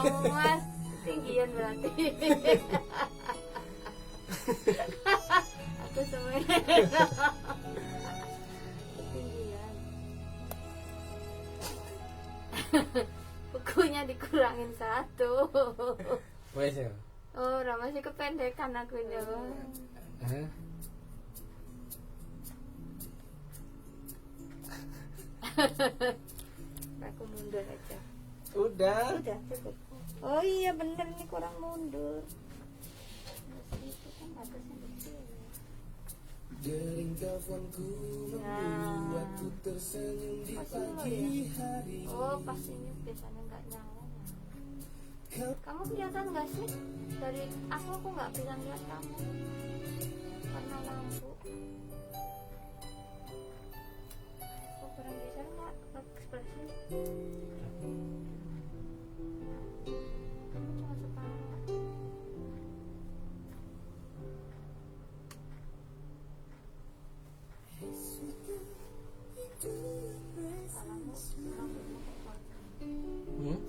Mas, tinggian berarti. Aku semuanya tinggian. Bukunya dikurangin 1. Wes ya. Oh, masih kependekan aku ini. Hah? Aku mundur aja. Udah. Udah cukup. Oh iya bener nih kurang mundur. Itu kan batasnya kecil. Dering teleponku membuatku tersenyum di pagi hari. Oh pas ini biasanya nggak nyala. Kamu kelihatan nggak sih dari aku nggak bisa lihat kamu karena lampu. Aku kurang bisa nggak ekspresi. Kamu cuma separuh. Hmm?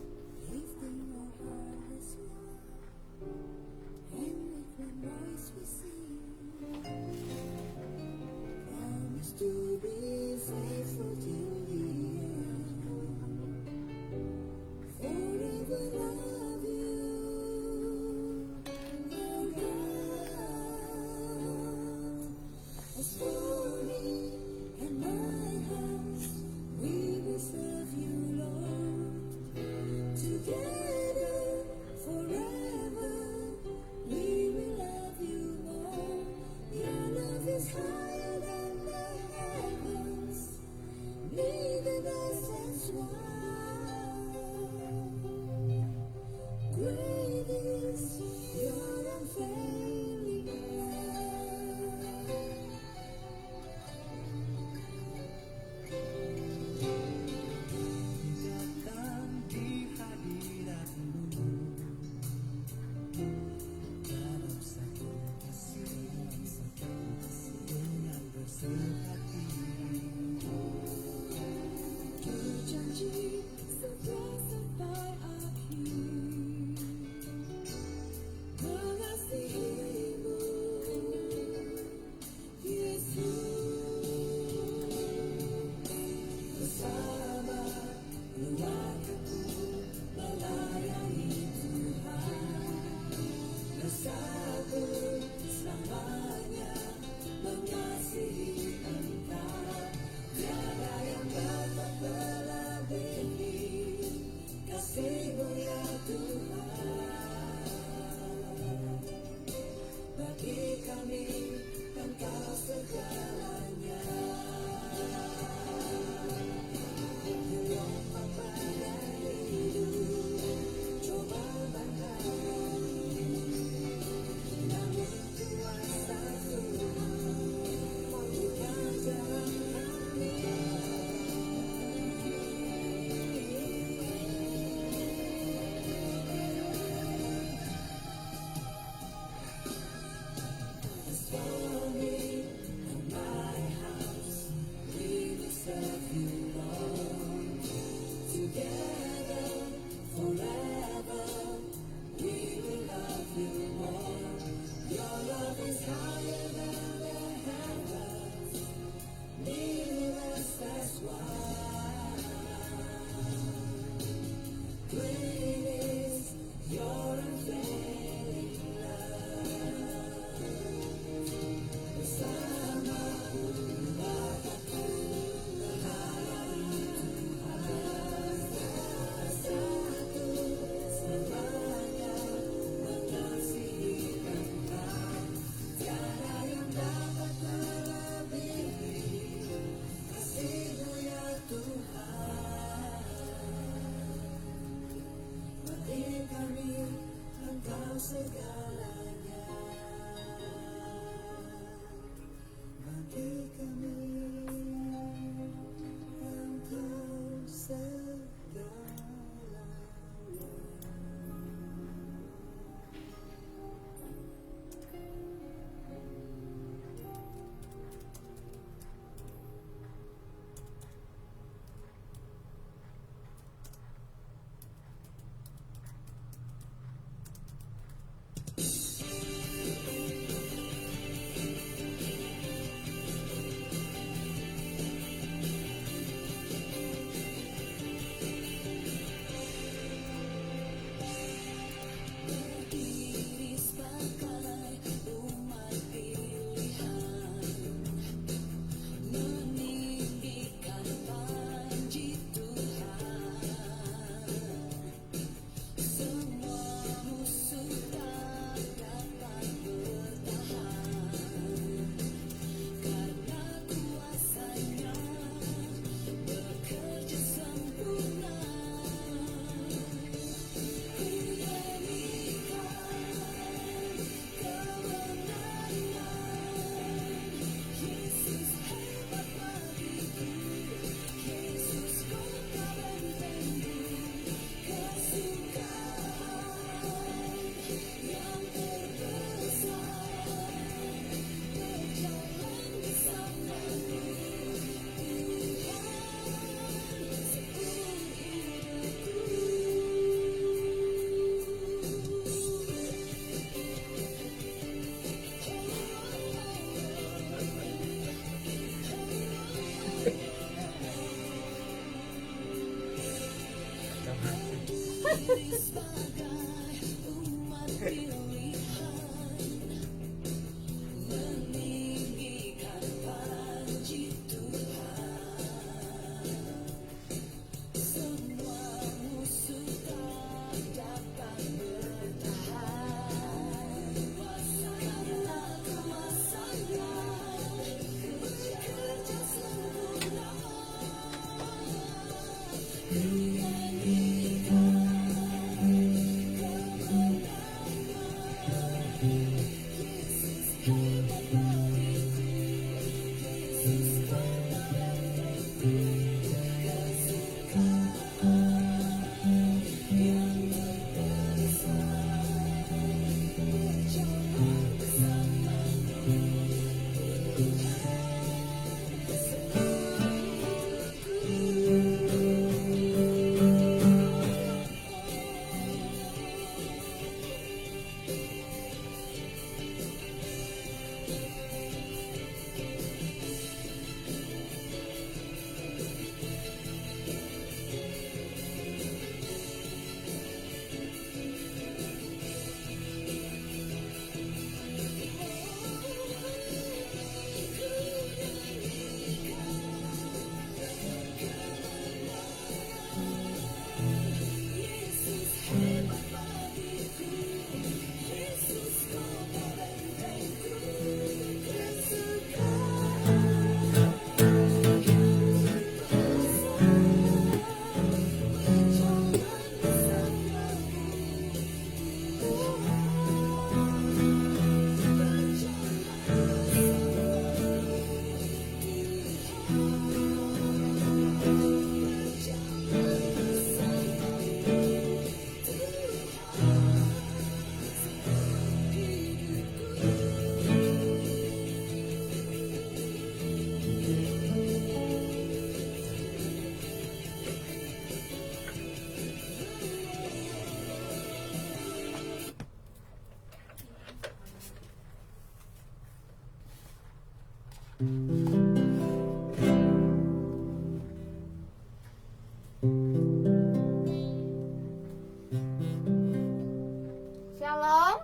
Shalom.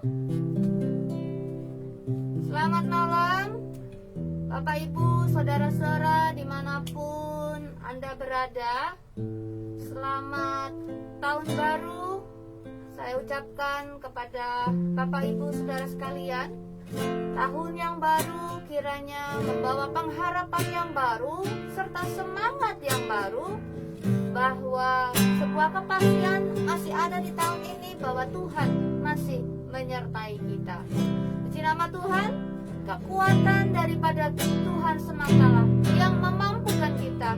Selamat malam Bapak Ibu, saudara-saudara dimanapun Anda berada. Selamat tahun baru saya ucapkan kepada Bapak Ibu saudara sekalian. Tahun yang baru kiranya membawa pengharapan yang baru serta semangat yang baru, bahwa sebuah kepastian masih ada di tahun ini, bahwa Tuhan masih menyertai kita. Puji nama Tuhan, kekuatan daripada Tuhan sematalah yang memampukan kita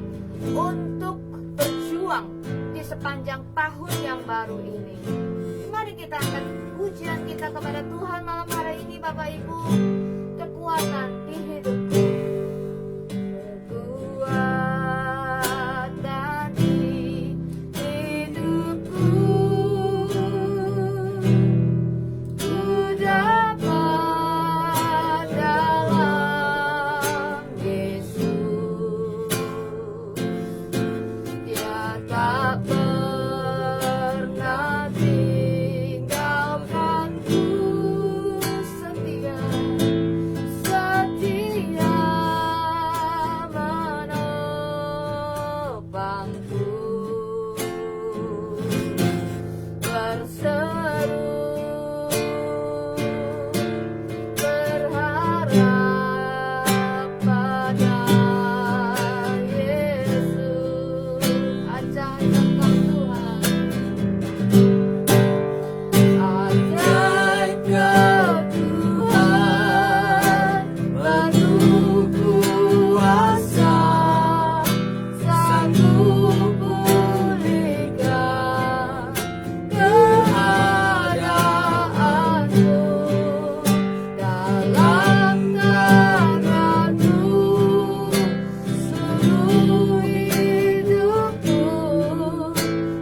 untuk berjuang di sepanjang tahun yang baru ini. Mari kita angkat pujian kita kepada Tuhan malam hari ini, Bapak Ibu. Kekuatan di hidupku, kekuatan di hidupku, ku dapat dalam Yesus. Dia tak pernah tinggalkanku, setia menopangku, berseru berharap pada Yesus. Ajaib Engkau Tuhan, ajaib Kau Tuhan, penuh kuasa, sanggup pulihkan keadaanku. Dalam tangan-Mu seluruh hidupku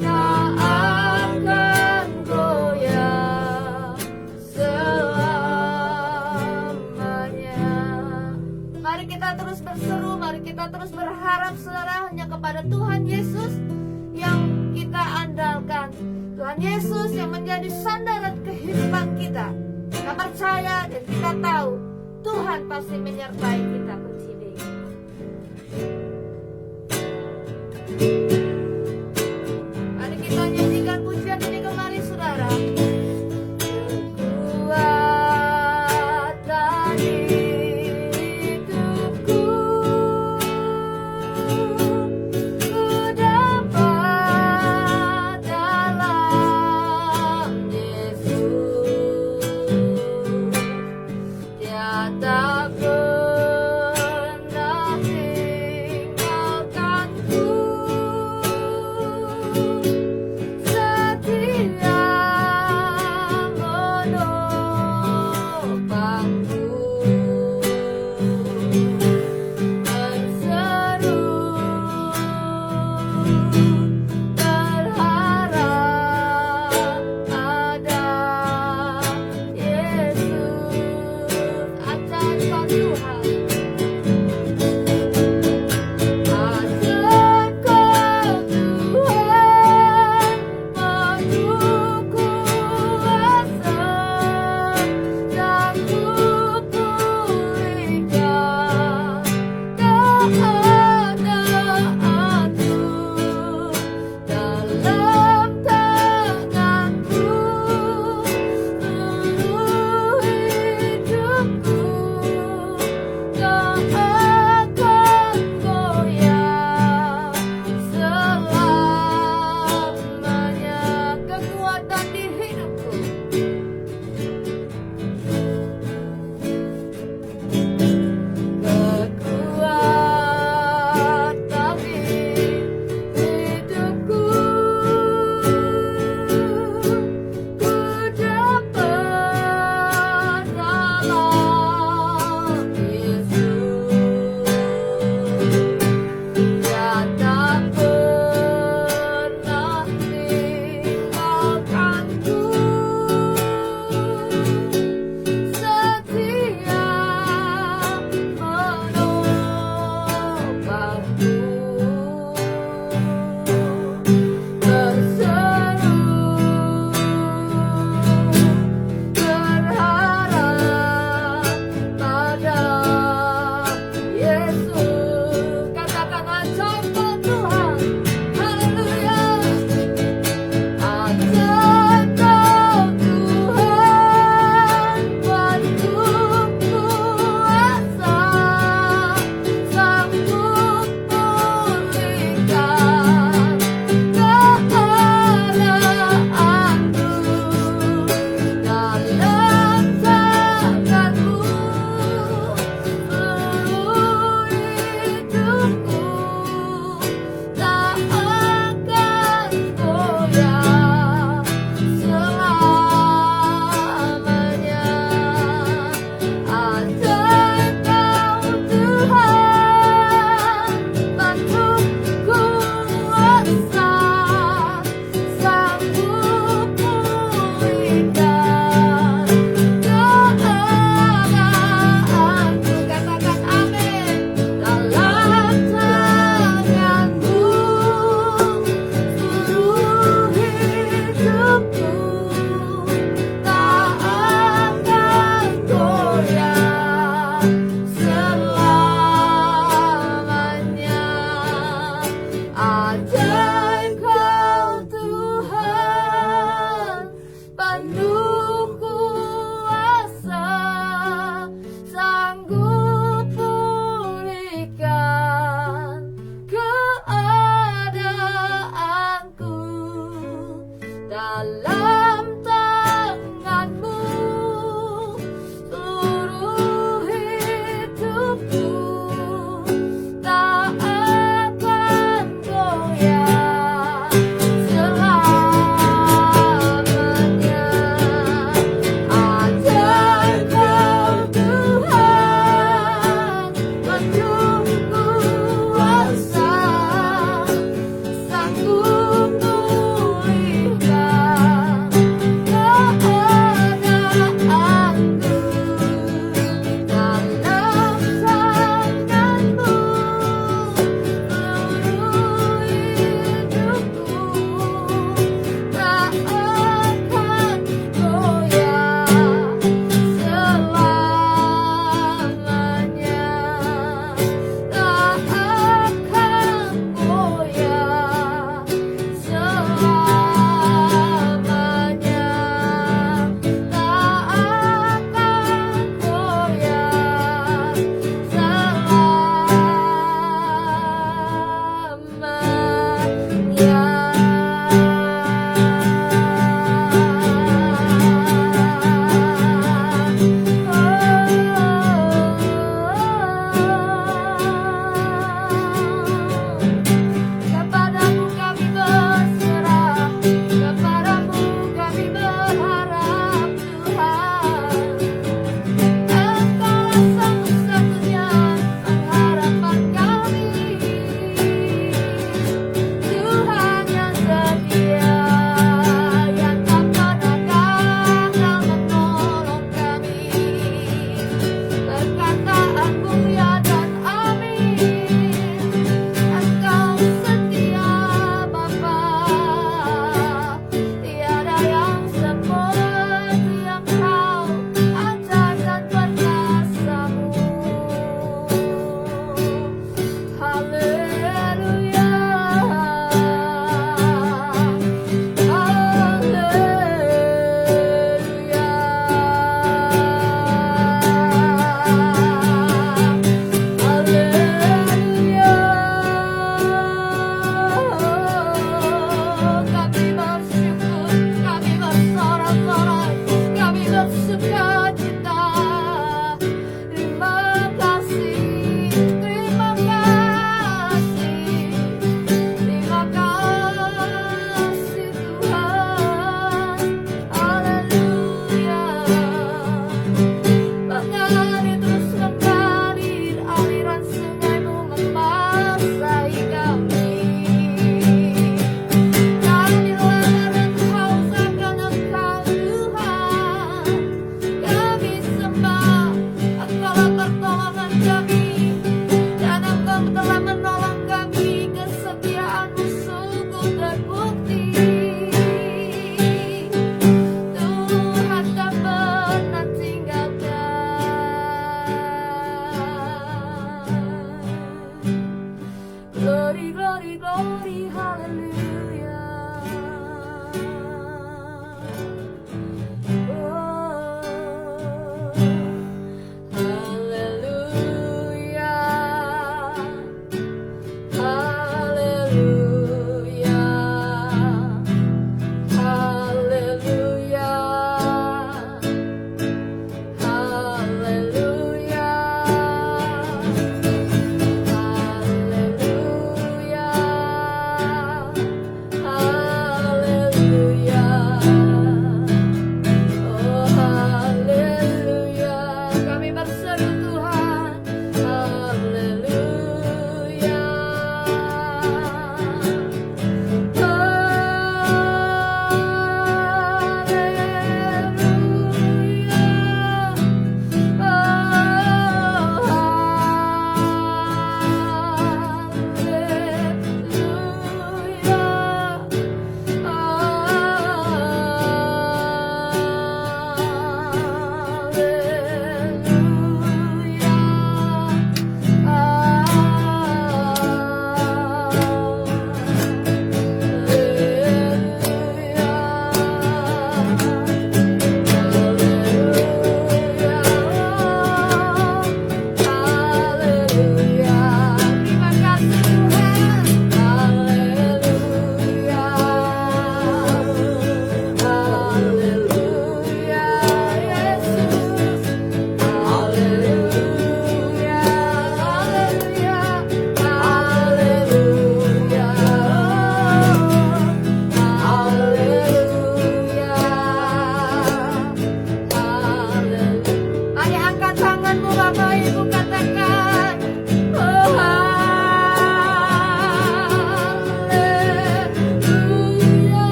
tak akan goyah selamanya. Mari kita terus berseru, mari kita terus berharap, saudara, hanya kepada Tuhan Yesus yang kita andalkan. Tuhan Yesus yang menjadi sandaran kehidupan kita. Kita percaya dan kita tahu Tuhan pasti menyertai kita Kucini. Mari kita nyanyikan pujian ini kembali saudara. Kekuatan hidupku, ku dapat dalam Yesus. Dia tak pernah tinggalkan.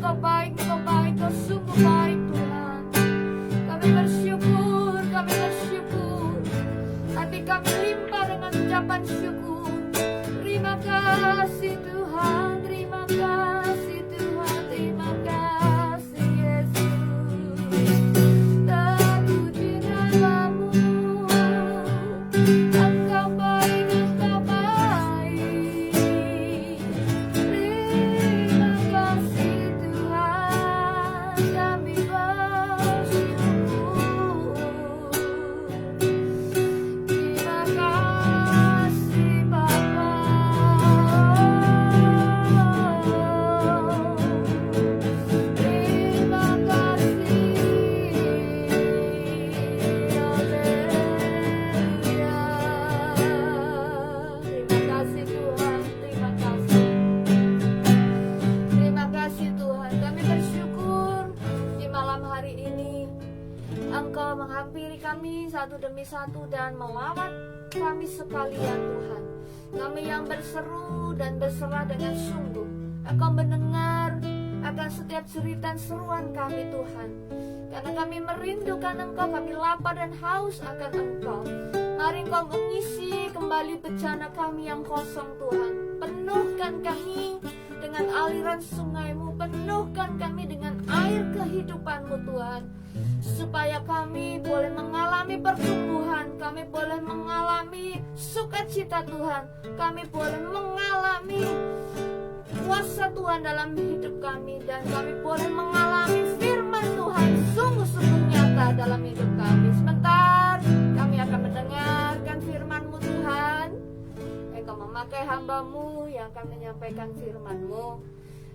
Engkau baik, Engkau sungguh baik Tuhan. Kami bersyukur, hati kami limpah dengan ucapan syukur. Terima kasih Tuhan, terima kasih Tuhan, terima kasih Yesus. Terpuji namamu, Engkau baik, Engkau baik. Terima kasih Tuhan, kami bersyukur. Terima kasih Bapa. Terima kasih. Haleluya. Terima kasih Tuhan, terima kasih. Terima kasih Tuhan, kami bersyukur di malam hari ini Engkau menghampiri kami satu demi satu dan melawat kami sekalian Tuhan. Kami yang berseru dan berserah dengan sungguh. Engkau mendengar akan setiap cerita seruan kami Tuhan. Karena kami merindukan Engkau, kami lapar dan haus akan Engkau. Mari Engkau mengisi kembali bejana kami yang kosong Tuhan. Penuhkan kami dengan aliran sungai-Mu, penuhkan kami dengan air kehidupan-Mu Tuhan. Supaya kami boleh mengalami pertumbuhan, kami boleh mengalami sukacita Tuhan, kami boleh mengalami kuasa Tuhan dalam hidup kami, dan kami boleh mengalami firman Tuhan sungguh-sungguh nyata dalam hidup kami. Sebentar kami akan mendengarkan firman-Mu Tuhan. Engkau memakai hamba-Mu yang akan menyampaikan firman-Mu,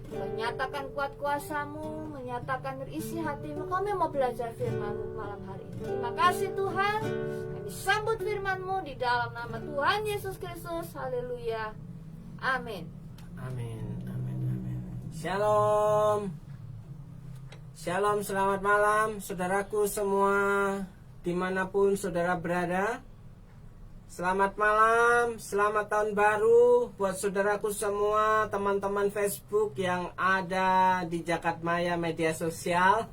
menyatakan kuat kuasa-Mu, menyatakan isi hati-Mu. Kami mau belajar firman-Mu malam hari ini. Terima kasih Tuhan. Kami sambut firman-Mu di dalam nama Tuhan Yesus Kristus. Haleluya. Amin. Amin, amin, amin. Shalom. Shalom, selamat malam saudaraku semua, dimanapun saudara berada. Selamat malam, selamat tahun baru buat saudaraku semua, teman-teman Facebook yang ada di Jagat Maya media sosial.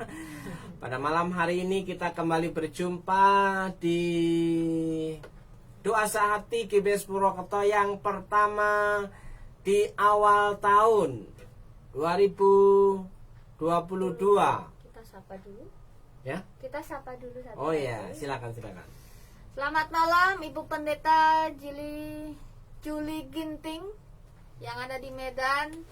Pada malam hari ini kita kembali berjumpa di Doa Sehati GBS Purwokerto yang pertama di awal tahun 2022. Kita sapa dulu. Ya? Kita sapa dulu satu. Oh iya, silakan. Selamat malam Ibu Pendeta Juli Ginting yang ada di Medan.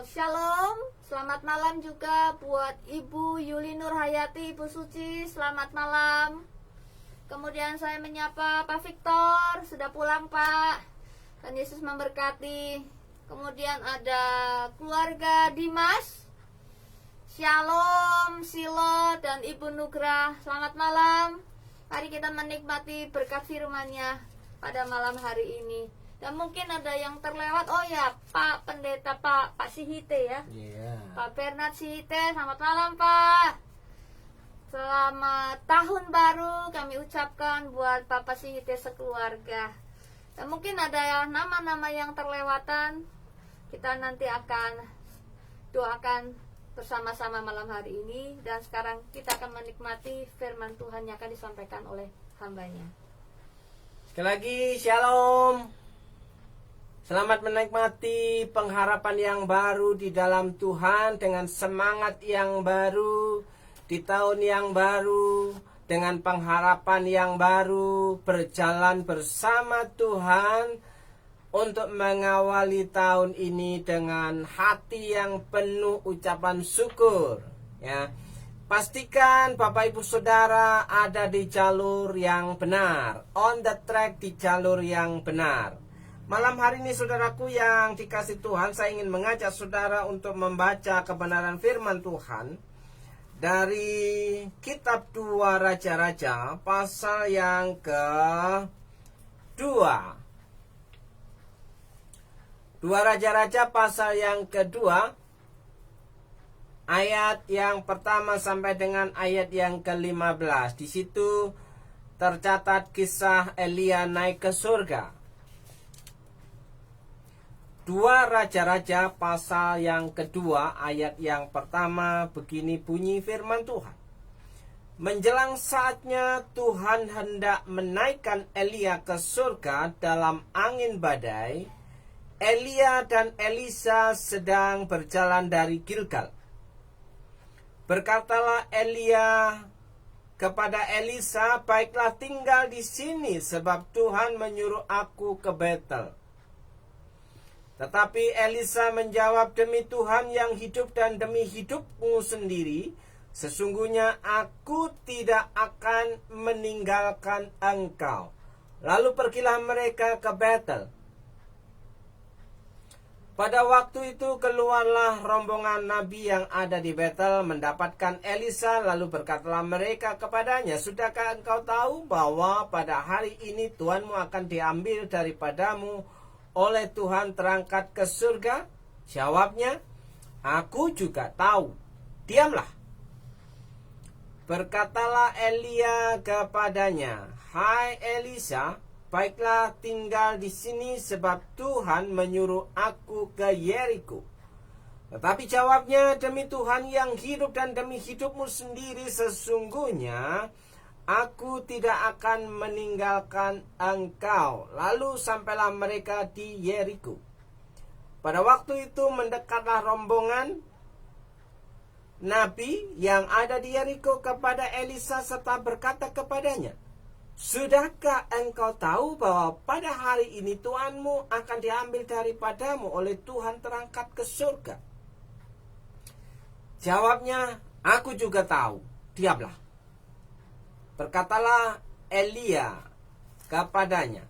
Shalom. Selamat malam juga buat Ibu Yuli Nurhayati, Ibu Suci. Selamat malam. Kemudian saya menyapa Pak Victor, sudah pulang Pak. Dan Yesus memberkati. Kemudian ada keluarga Dimas. Shalom, Silo dan Ibu Nugrah. Selamat malam. Mari kita menikmati berkat firman-Nya pada malam hari ini. Dan mungkin ada yang terlewat. Oh ya, Pak Pendeta Pak Sihite ya. Iya. Pak Bernard Sihite, selamat malam Pak. Selamat tahun baru kami ucapkan buat Bapak Sihite sekeluarga. Dan mungkin ada nama-nama yang terlewatan. Kita nanti akan doakan bersama-sama malam hari ini. Dan sekarang kita akan menikmati firman Tuhan yang akan disampaikan oleh hamba-Nya. Sekali lagi shalom. Selamat menikmati pengharapan yang baru di dalam Tuhan, dengan semangat yang baru di tahun yang baru, dengan pengharapan yang baru, berjalan bersama Tuhan untuk mengawali tahun ini dengan hati yang penuh ucapan syukur. Ya, pastikan Bapak Ibu Saudara ada di jalur yang benar, on the track, di jalur yang benar. Malam hari ini saudaraku yang dikasih Tuhan, saya ingin mengajak saudara untuk membaca kebenaran firman Tuhan dari kitab 2 Raja-Raja pasal yang ke-2. 2 Raja-Raja pasal yang kedua, ayat yang pertama sampai dengan ayat yang ke-15. Di situ tercatat kisah Elia naik ke surga. 2 Raja-Raja pasal yang kedua ayat yang pertama, begini bunyi firman Tuhan. Menjelang saatnya Tuhan hendak menaikkan Elia ke surga dalam angin badai, Elia dan Elisa sedang berjalan dari Gilgal. Berkatalah Elia kepada Elisa, baiklah tinggal di sini sebab Tuhan menyuruh aku ke Betel. Tetapi Elisa menjawab, demi Tuhan yang hidup dan demi hidupmu sendiri, sesungguhnya aku tidak akan meninggalkan engkau. Lalu pergilah mereka ke Betel. Pada waktu itu keluarlah rombongan nabi yang ada di Betel mendapatkan Elisa, lalu berkatalah mereka kepadanya, sudahkah engkau tahu bahwa pada hari ini Tuhanmu akan diambil daripadamu oleh Tuhan terangkat ke surga? Jawabnya, aku juga tahu. Diamlah. Berkatalah Elia kepadanya, hai Elisa, baiklah tinggal di sini sebab Tuhan menyuruh aku ke Yeriko. Tetapi jawabnya, demi Tuhan yang hidup dan demi hidupmu sendiri, sesungguhnya aku tidak akan meninggalkan engkau. Lalu sampailah mereka di Yeriko. Pada waktu itu mendekatlah rombongan nabi yang ada di Yeriko kepada Elisa serta berkata kepadanya, sudahkah engkau tahu bahwa pada hari ini Tuhanmu akan diambil daripadamu oleh Tuhan terangkat ke surga? Jawabnya, aku juga tahu. Diamlah. Berkatalah Elia kepadanya,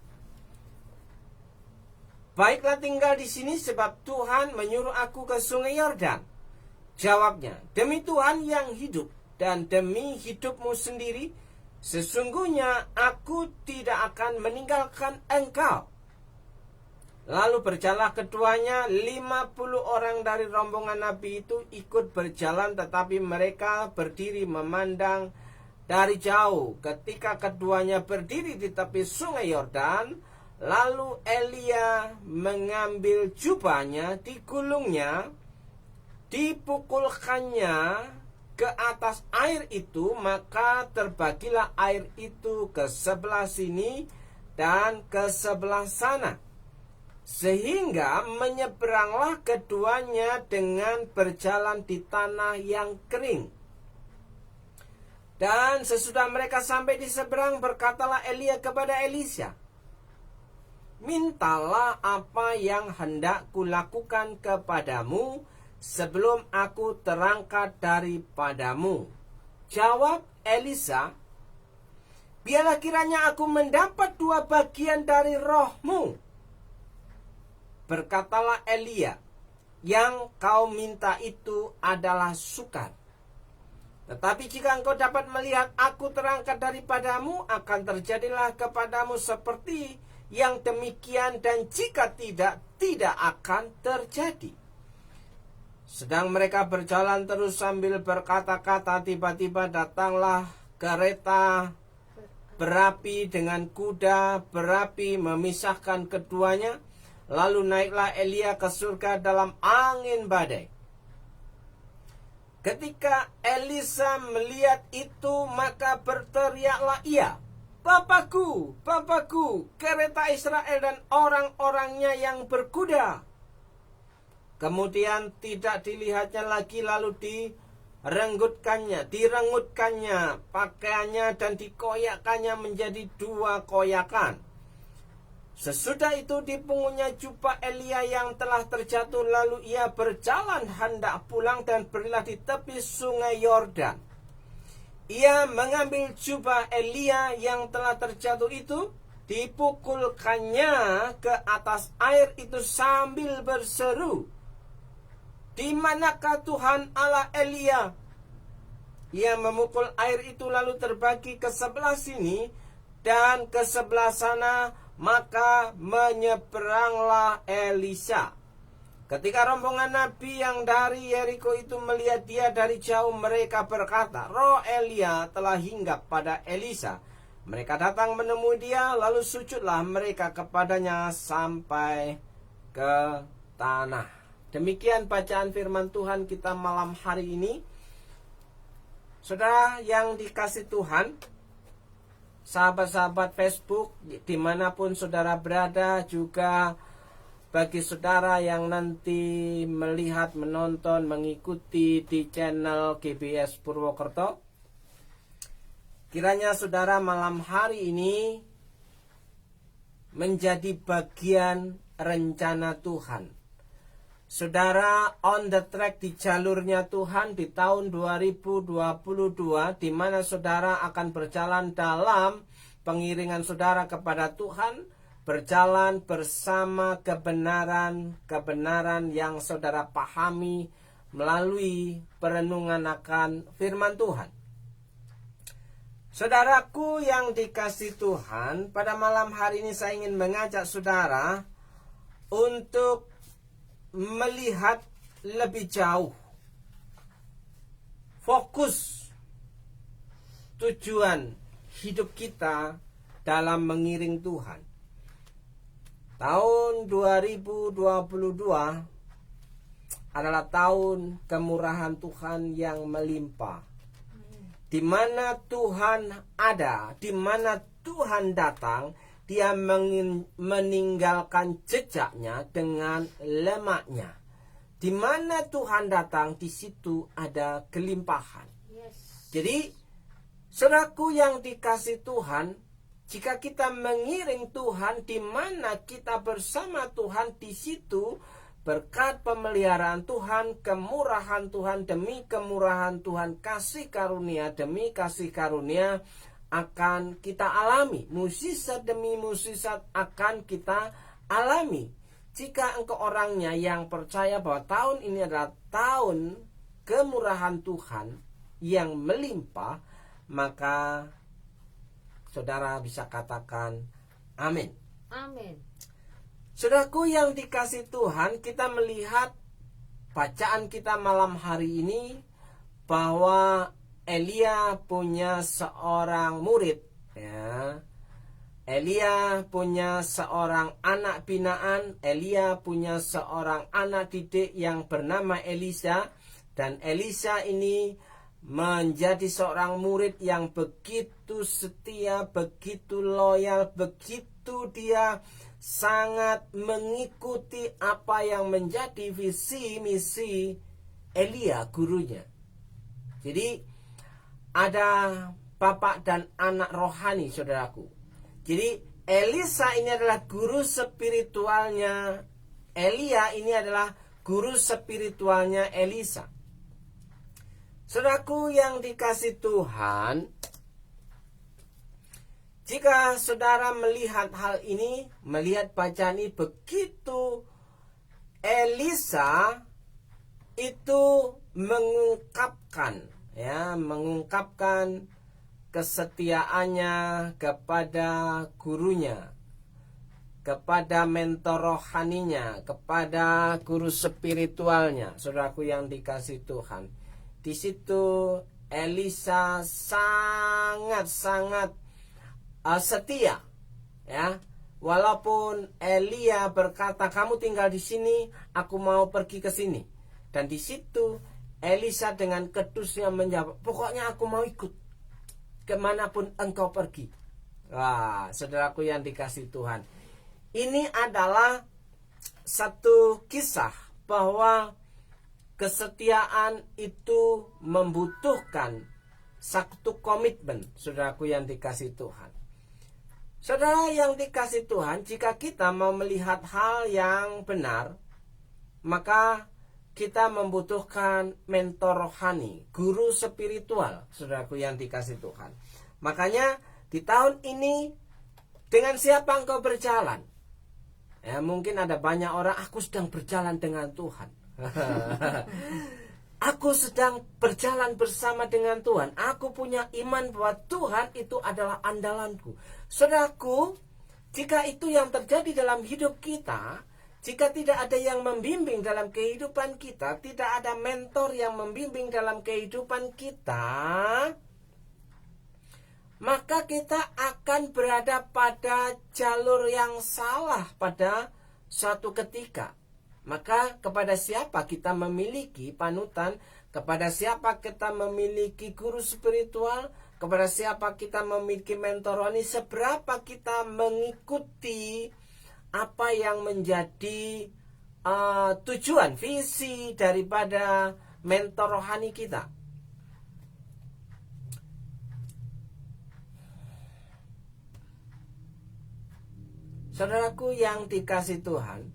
baiklah tinggal di sini sebab Tuhan menyuruh aku ke sungai Yordan. Jawabnya, demi Tuhan yang hidup dan demi hidupmu sendiri, sesungguhnya aku tidak akan meninggalkan engkau. Lalu berjalanlah keduanya, 50 orang dari rombongan nabi itu ikut berjalan, tetapi mereka berdiri memandang dari jauh. Ketika keduanya berdiri di tepi sungai Yordan, lalu Elia mengambil jubahnya, digulungnya, dipukulkannya ke atas air itu, maka terbagilah air itu ke sebelah sini dan ke sebelah sana, sehingga menyeberanglah keduanya dengan berjalan di tanah yang kering. Dan sesudah mereka sampai di seberang, berkatalah Elia kepada Elisa, mintalah apa yang hendak kulakukan kepadamu sebelum aku terangkat daripadamu. Jawab Elisa, biarlah kiranya aku mendapat 2 bagian dari rohmu. Berkatalah Elia, yang kau minta itu adalah sukar. Tetapi jika engkau dapat melihat aku terangkat daripadamu, akan terjadilah kepadamu seperti yang demikian, dan jika tidak, tidak akan terjadi. Sedang mereka berjalan terus sambil berkata-kata, tiba-tiba datanglah kereta berapi dengan kuda berapi memisahkan keduanya. Lalu naiklah Elia ke surga dalam angin badai. Ketika Elisa melihat itu, maka berteriaklah ia, Bapakku, Bapakku, kereta Israel dan orang-orangnya yang berkuda. Kemudian tidak dilihatnya lagi, lalu direngutkannya pakaiannya dan dikoyakkannya menjadi 2 koyakan. Sesudah itu dipungutnya jubah Elia yang telah terjatuh, lalu ia berjalan hendak pulang dan berilah di tepi sungai Yordan. Ia mengambil jubah Elia yang telah terjatuh itu, dipukulkannya ke atas air itu sambil berseru, di manakah Tuhan Allah Elia? Ia memukul air itu lalu terbagi ke sebelah sini dan ke sebelah sana, maka menyeberanglah Elisa. Ketika rombongan nabi yang dari Yeriko itu melihat dia dari jauh, mereka berkata, roh Elia telah hinggap pada Elisa. Mereka datang menemui dia, lalu sujudlah mereka kepadanya sampai ke tanah. Demikian bacaan firman Tuhan kita malam hari ini. Saudara yang dikasih Tuhan, sahabat-sahabat Facebook, dimanapun saudara berada, juga bagi saudara yang nanti melihat, menonton, mengikuti di channel GBS Purwokerto, kiranya saudara malam hari ini menjadi bagian rencana Tuhan. Saudara on the track di jalurnya Tuhan di tahun 2022, di mana saudara akan berjalan dalam pengiringan saudara kepada Tuhan, berjalan bersama kebenaran yang saudara pahami melalui perenungan akan firman Tuhan. Saudaraku yang dikasih Tuhan, pada malam hari ini saya ingin mengajak saudara untuk melihat lebih jauh, fokus tujuan hidup kita dalam mengiring Tuhan. Tahun 2022 adalah tahun kemurahan Tuhan yang melimpah, di mana Tuhan ada, di mana Tuhan datang. Dia meninggalkan jejaknya dengan lemaknya. Di mana Tuhan datang, di situ ada kelimpahan. Jadi, saudaraku yang dikasih Tuhan, jika kita mengiring Tuhan, di mana kita bersama Tuhan, di situ berkat pemeliharaan Tuhan, kemurahan Tuhan demi kemurahan Tuhan, kasih karunia demi kasih karunia akan kita alami. Mukjizat demi mukjizat akan kita alami. Jika engkau orangnya yang percaya bahwa tahun ini adalah tahun kemurahan Tuhan yang melimpah, maka saudara bisa katakan amin. Amin. Saudaraku yang dikasih Tuhan, kita melihat bacaan kita malam hari ini bahwa Elia punya seorang murid, ya. Elia punya seorang anak binaan, Elia punya seorang anak didik yang bernama Elisa, dan Elisa ini menjadi seorang murid yang begitu setia, begitu loyal, begitu dia sangat mengikuti apa yang menjadi visi misi Elia gurunya. Jadi ada bapak dan anak rohani, saudaraku. Jadi Elisa ini adalah guru spiritualnya Elia, ini adalah guru spiritualnya Elisa. Saudaraku yang dikasih Tuhan, jika saudara melihat hal ini, melihat bacaan ini, begitu Elisa itu mengungkapkan kesetiaannya kepada gurunya, kepada mentor rohaninya, kepada guru spiritualnya. Saudaraku yang dikasih Tuhan, di situ Elisa sangat setia, ya. Walaupun Elia berkata, kamu tinggal di sini, aku mau pergi ke sini, dan di situ Elisa dengan kedusnya menjawab, pokoknya aku mau ikut kemanapun engkau pergi. Wah, saudaraku yang dikasih Tuhan, ini adalah satu kisah bahwa kesetiaan itu membutuhkan satu komitmen, saudaraku yang dikasih Tuhan. Saudara yang dikasih Tuhan, jika kita mau melihat hal yang benar, maka kita membutuhkan mentor rohani, guru spiritual, saudaraku yang dikasih Tuhan. Makanya di tahun ini, dengan siapa engkau berjalan? Ya, mungkin ada banyak orang, aku sedang berjalan dengan Tuhan. Aku sedang berjalan bersama dengan Tuhan. Aku punya iman bahwa Tuhan itu adalah andalanku. Saudaraku, jika itu yang terjadi dalam hidup kita, jika tidak ada yang membimbing dalam kehidupan kita, tidak ada mentor yang membimbing dalam kehidupan kita, maka kita akan berada pada jalur yang salah pada suatu ketika. Maka kepada siapa kita memiliki panutan, kepada siapa kita memiliki guru spiritual, kepada siapa kita memiliki mentor rohani, seberapa kita mengikuti apa yang menjadi tujuan, visi daripada mentor rohani kita. Saudaraku yang dikasih Tuhan,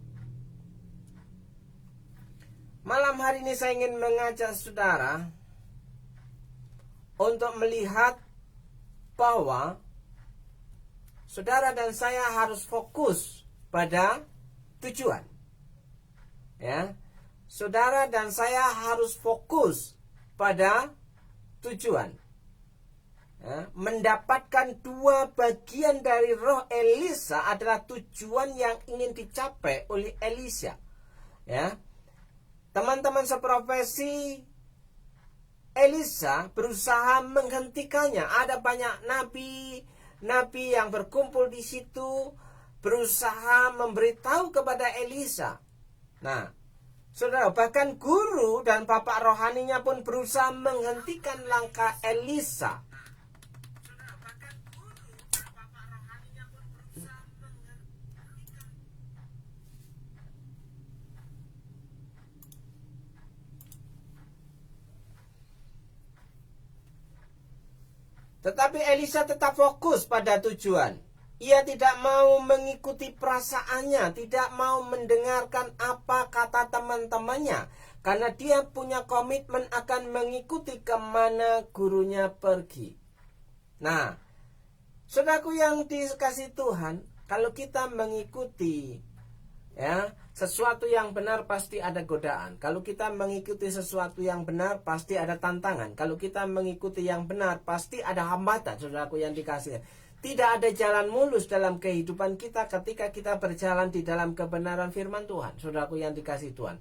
malam hari ini saya ingin mengajak saudara untuk melihat bahwa saudara dan saya harus fokus pada tujuan. Ya, saudara dan saya harus fokus pada tujuan. Ya, mendapatkan dua bagian dari roh Elisa adalah tujuan yang ingin dicapai oleh Elisa. Ya, teman-teman seprofesi, Elisa berusaha menghentikannya. Ada banyak nabi yang berkumpul di situ, berusaha memberitahu kepada Elisa. Nah, saudara, bahkan guru dan bapak rohaninya pun berusaha menghentikan langkah Elisa. Tetapi Elisa tetap fokus pada tujuan. Ia tidak mau mengikuti perasaannya, tidak mau mendengarkan apa kata teman-temannya, karena dia punya komitmen akan mengikuti kemana gurunya pergi. Nah, saudaraku yang dikasihi Tuhan, kalau kita mengikuti sesuatu yang benar, pasti ada godaan. Kalau kita mengikuti sesuatu yang benar, pasti ada tantangan. Kalau kita mengikuti yang benar, pasti ada hambatan. Saudaraku yang dikasihi, tidak ada jalan mulus dalam kehidupan kita ketika kita berjalan di dalam kebenaran firman Tuhan. Saudaraku yang dikasihi Tuhan,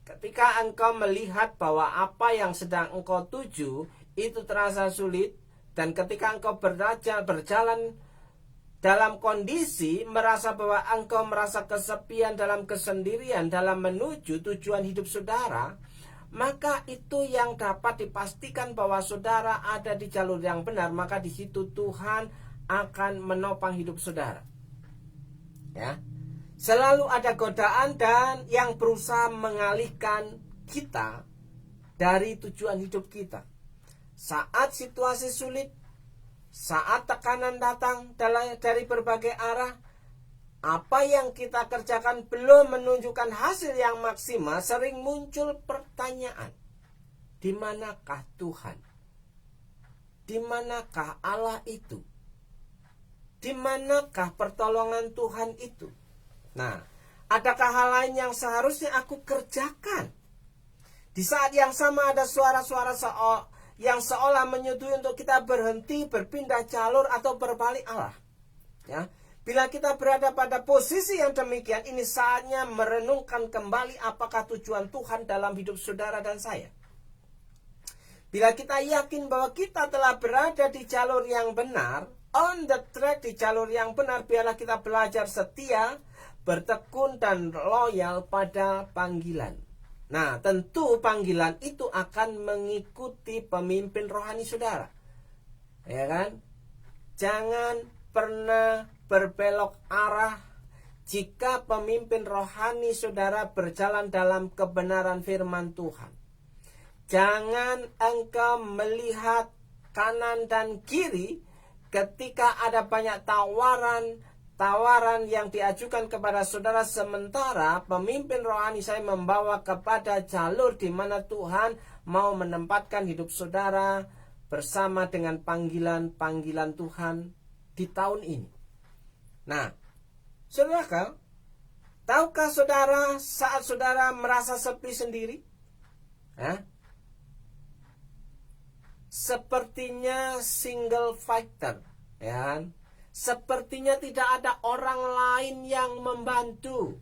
ketika engkau melihat bahwa apa yang sedang engkau tuju itu terasa sulit, dan ketika engkau berjalan dalam kondisi merasa bahwa engkau merasa kesepian, dalam kesendirian dalam menuju tujuan hidup saudara, maka itu yang dapat dipastikan bahwa saudara ada di jalur yang benar. Maka di situ Tuhan akan menopang hidup saudara. Ya, selalu ada godaan dan yang berusaha mengalihkan kita dari tujuan hidup kita. Saat situasi sulit, saat tekanan datang dari berbagai arah, apa yang kita kerjakan belum menunjukkan hasil yang maksimal, sering muncul pertanyaan, di manakah Tuhan? Di manakah Allah itu? Di manakah pertolongan Tuhan itu? Nah, adakah hal lain yang seharusnya aku kerjakan? Di saat yang sama ada suara-suara yang seolah menyetujui untuk kita berhenti, berpindah jalur atau berbalik arah. Ya, bila kita berada pada posisi yang demikian, ini saatnya merenungkan kembali apakah tujuan Tuhan dalam hidup saudara dan saya. Bila kita yakin bahwa kita telah berada di jalur yang benar, on the track, di jalur yang benar, biarlah kita belajar setia, bertekun dan loyal pada panggilan. Nah, tentu panggilan itu akan mengikuti pemimpin rohani saudara. Ya kan? Jangan pernah berbelok arah jika pemimpin rohani saudara berjalan dalam kebenaran firman Tuhan. Jangan engkau melihat kanan dan kiri ketika ada banyak tawaran yang diajukan kepada saudara, sementara pemimpin rohani saya membawa kepada jalur di mana Tuhan mau menempatkan hidup saudara bersama dengan panggilan-panggilan Tuhan di tahun ini. Nah, saudara, tahukah saudara saat saudara merasa sepi sendiri? Sepertinya single fighter, ya. Sepertinya tidak ada orang lain yang membantu.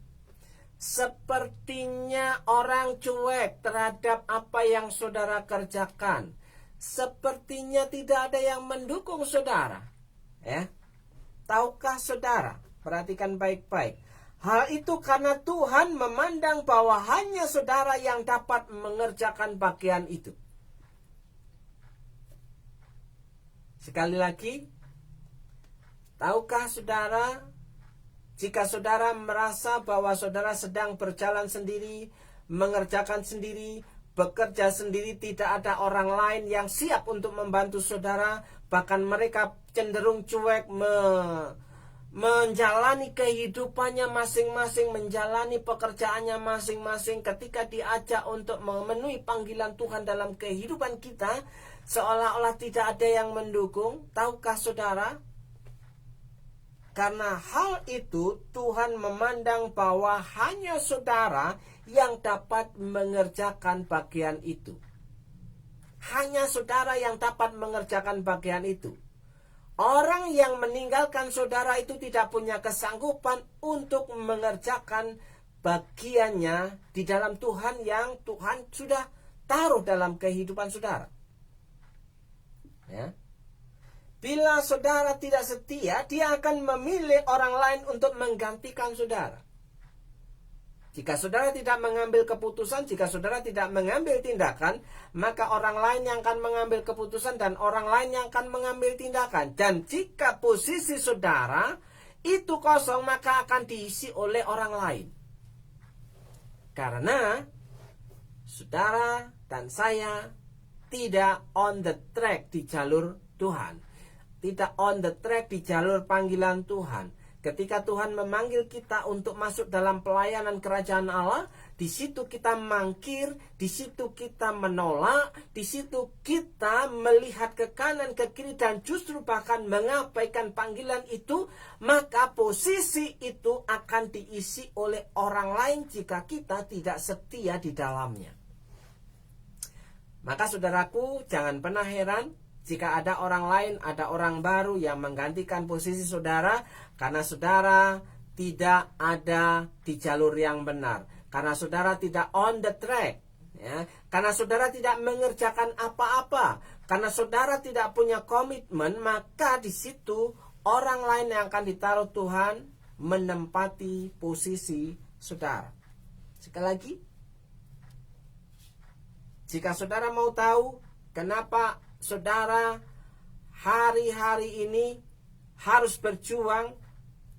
Sepertinya orang cuek terhadap apa yang saudara kerjakan. Sepertinya tidak ada yang mendukung saudara. Ya, tahukah saudara? Perhatikan baik-baik. Hal itu karena Tuhan memandang bahwa hanya saudara yang dapat mengerjakan bagian itu. Sekali lagi, tahukah saudara, jika saudara merasa bahwa saudara sedang berjalan sendiri, mengerjakan sendiri, bekerja sendiri, tidak ada orang lain yang siap untuk membantu saudara, bahkan mereka cenderung cuek menjalani kehidupannya masing-masing, menjalani pekerjaannya masing-masing. Ketika diajak untuk memenuhi panggilan Tuhan dalam kehidupan kita, seolah-olah tidak ada yang mendukung. Tahukah saudara? Karena hal itu Tuhan memandang bahwa hanya saudara yang dapat mengerjakan bagian itu. Hanya saudara yang dapat mengerjakan bagian itu. Orang yang meninggalkan saudara itu tidak punya kesanggupan untuk mengerjakan bagiannya di dalam Tuhan yang Tuhan sudah taruh dalam kehidupan saudara. Ya. Bila saudara tidak setia, dia akan memilih orang lain untuk menggantikan saudara. Jika saudara tidak mengambil keputusan, jika saudara tidak mengambil tindakan, maka orang lain yang akan mengambil keputusan dan orang lain yang akan mengambil tindakan. Dan jika posisi saudara itu kosong, maka akan diisi oleh orang lain. Karena saudara dan saya tidak on the track di jalur Tuhan. Tidak on the track di jalur panggilan Tuhan. Ketika Tuhan memanggil kita untuk masuk dalam pelayanan kerajaan Allah, di situ kita mangkir, di situ kita menolak, di situ kita melihat ke kanan, ke kiri, dan justru bahkan mengabaikan panggilan itu, maka posisi itu akan diisi oleh orang lain jika kita tidak setia di dalamnya. Maka saudaraku, jangan pernah heran jika ada orang lain, ada orang baru yang menggantikan posisi saudara, karena saudara tidak ada di jalur yang benar, karena saudara tidak on the track, ya, karena saudara tidak mengerjakan apa-apa, karena saudara tidak punya komitmen, maka di situ orang lain yang akan ditaruh Tuhan menempati posisi saudara. Sekali lagi, jika saudara mau tahu kenapa saudara hari-hari ini harus berjuang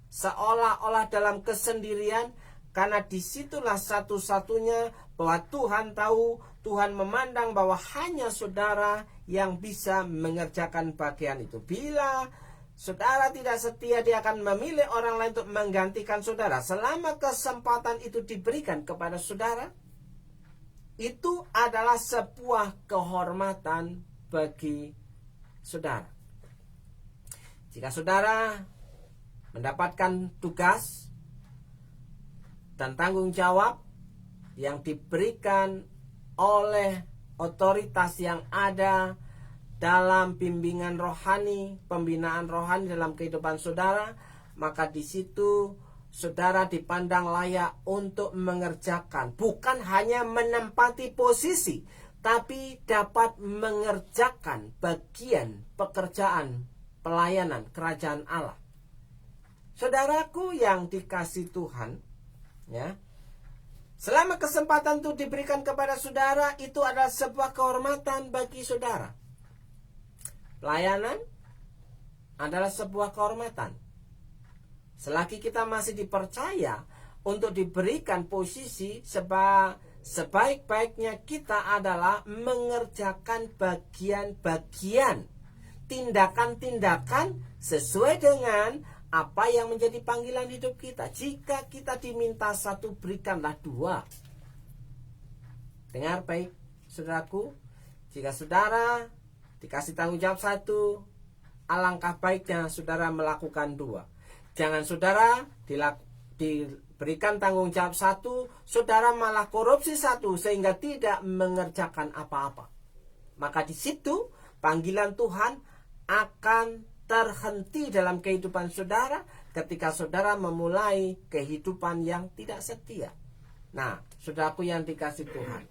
seolah-olah dalam kesendirian, karena disitulah satu-satunya bahwa Tuhan tahu, Tuhan memandang bahwa hanya saudara yang bisa mengerjakan bagian itu. Bila saudara tidak setia, dia akan memilih orang lain untuk menggantikan saudara. Selama kesempatan itu diberikan kepada saudara, itu adalah sebuah kehormatan bagi saudara. Jika saudara mendapatkan tugas dan tanggung jawab yang diberikan oleh otoritas yang ada dalam bimbingan rohani, pembinaan rohani dalam kehidupan saudara, maka di situ saudara dipandang layak untuk mengerjakan, bukan hanya menempati posisi, tapi dapat mengerjakan bagian pekerjaan pelayanan kerajaan Allah. Saudaraku yang dikasihi Tuhan, ya, selama kesempatan itu diberikan kepada saudara, itu adalah sebuah kehormatan bagi saudara. Pelayanan adalah sebuah kehormatan. Selagi kita masih dipercaya untuk diberikan posisi, sebaik-baiknya kita adalah mengerjakan bagian-bagian, tindakan-tindakan sesuai dengan apa yang menjadi panggilan hidup kita. Jika kita diminta satu, berikanlah dua. Dengar baik, saudaraku. Jika saudara dikasih tanggung jawab satu, alangkah baiknya saudara melakukan dua. Jangan saudara diberikan tanggung jawab satu, saudara malah korupsi satu, sehingga tidak mengerjakan apa-apa. Maka di situ panggilan Tuhan akan terhenti dalam kehidupan saudara ketika saudara memulai kehidupan yang tidak setia. Nah, saudaraku yang dikasihi Tuhan,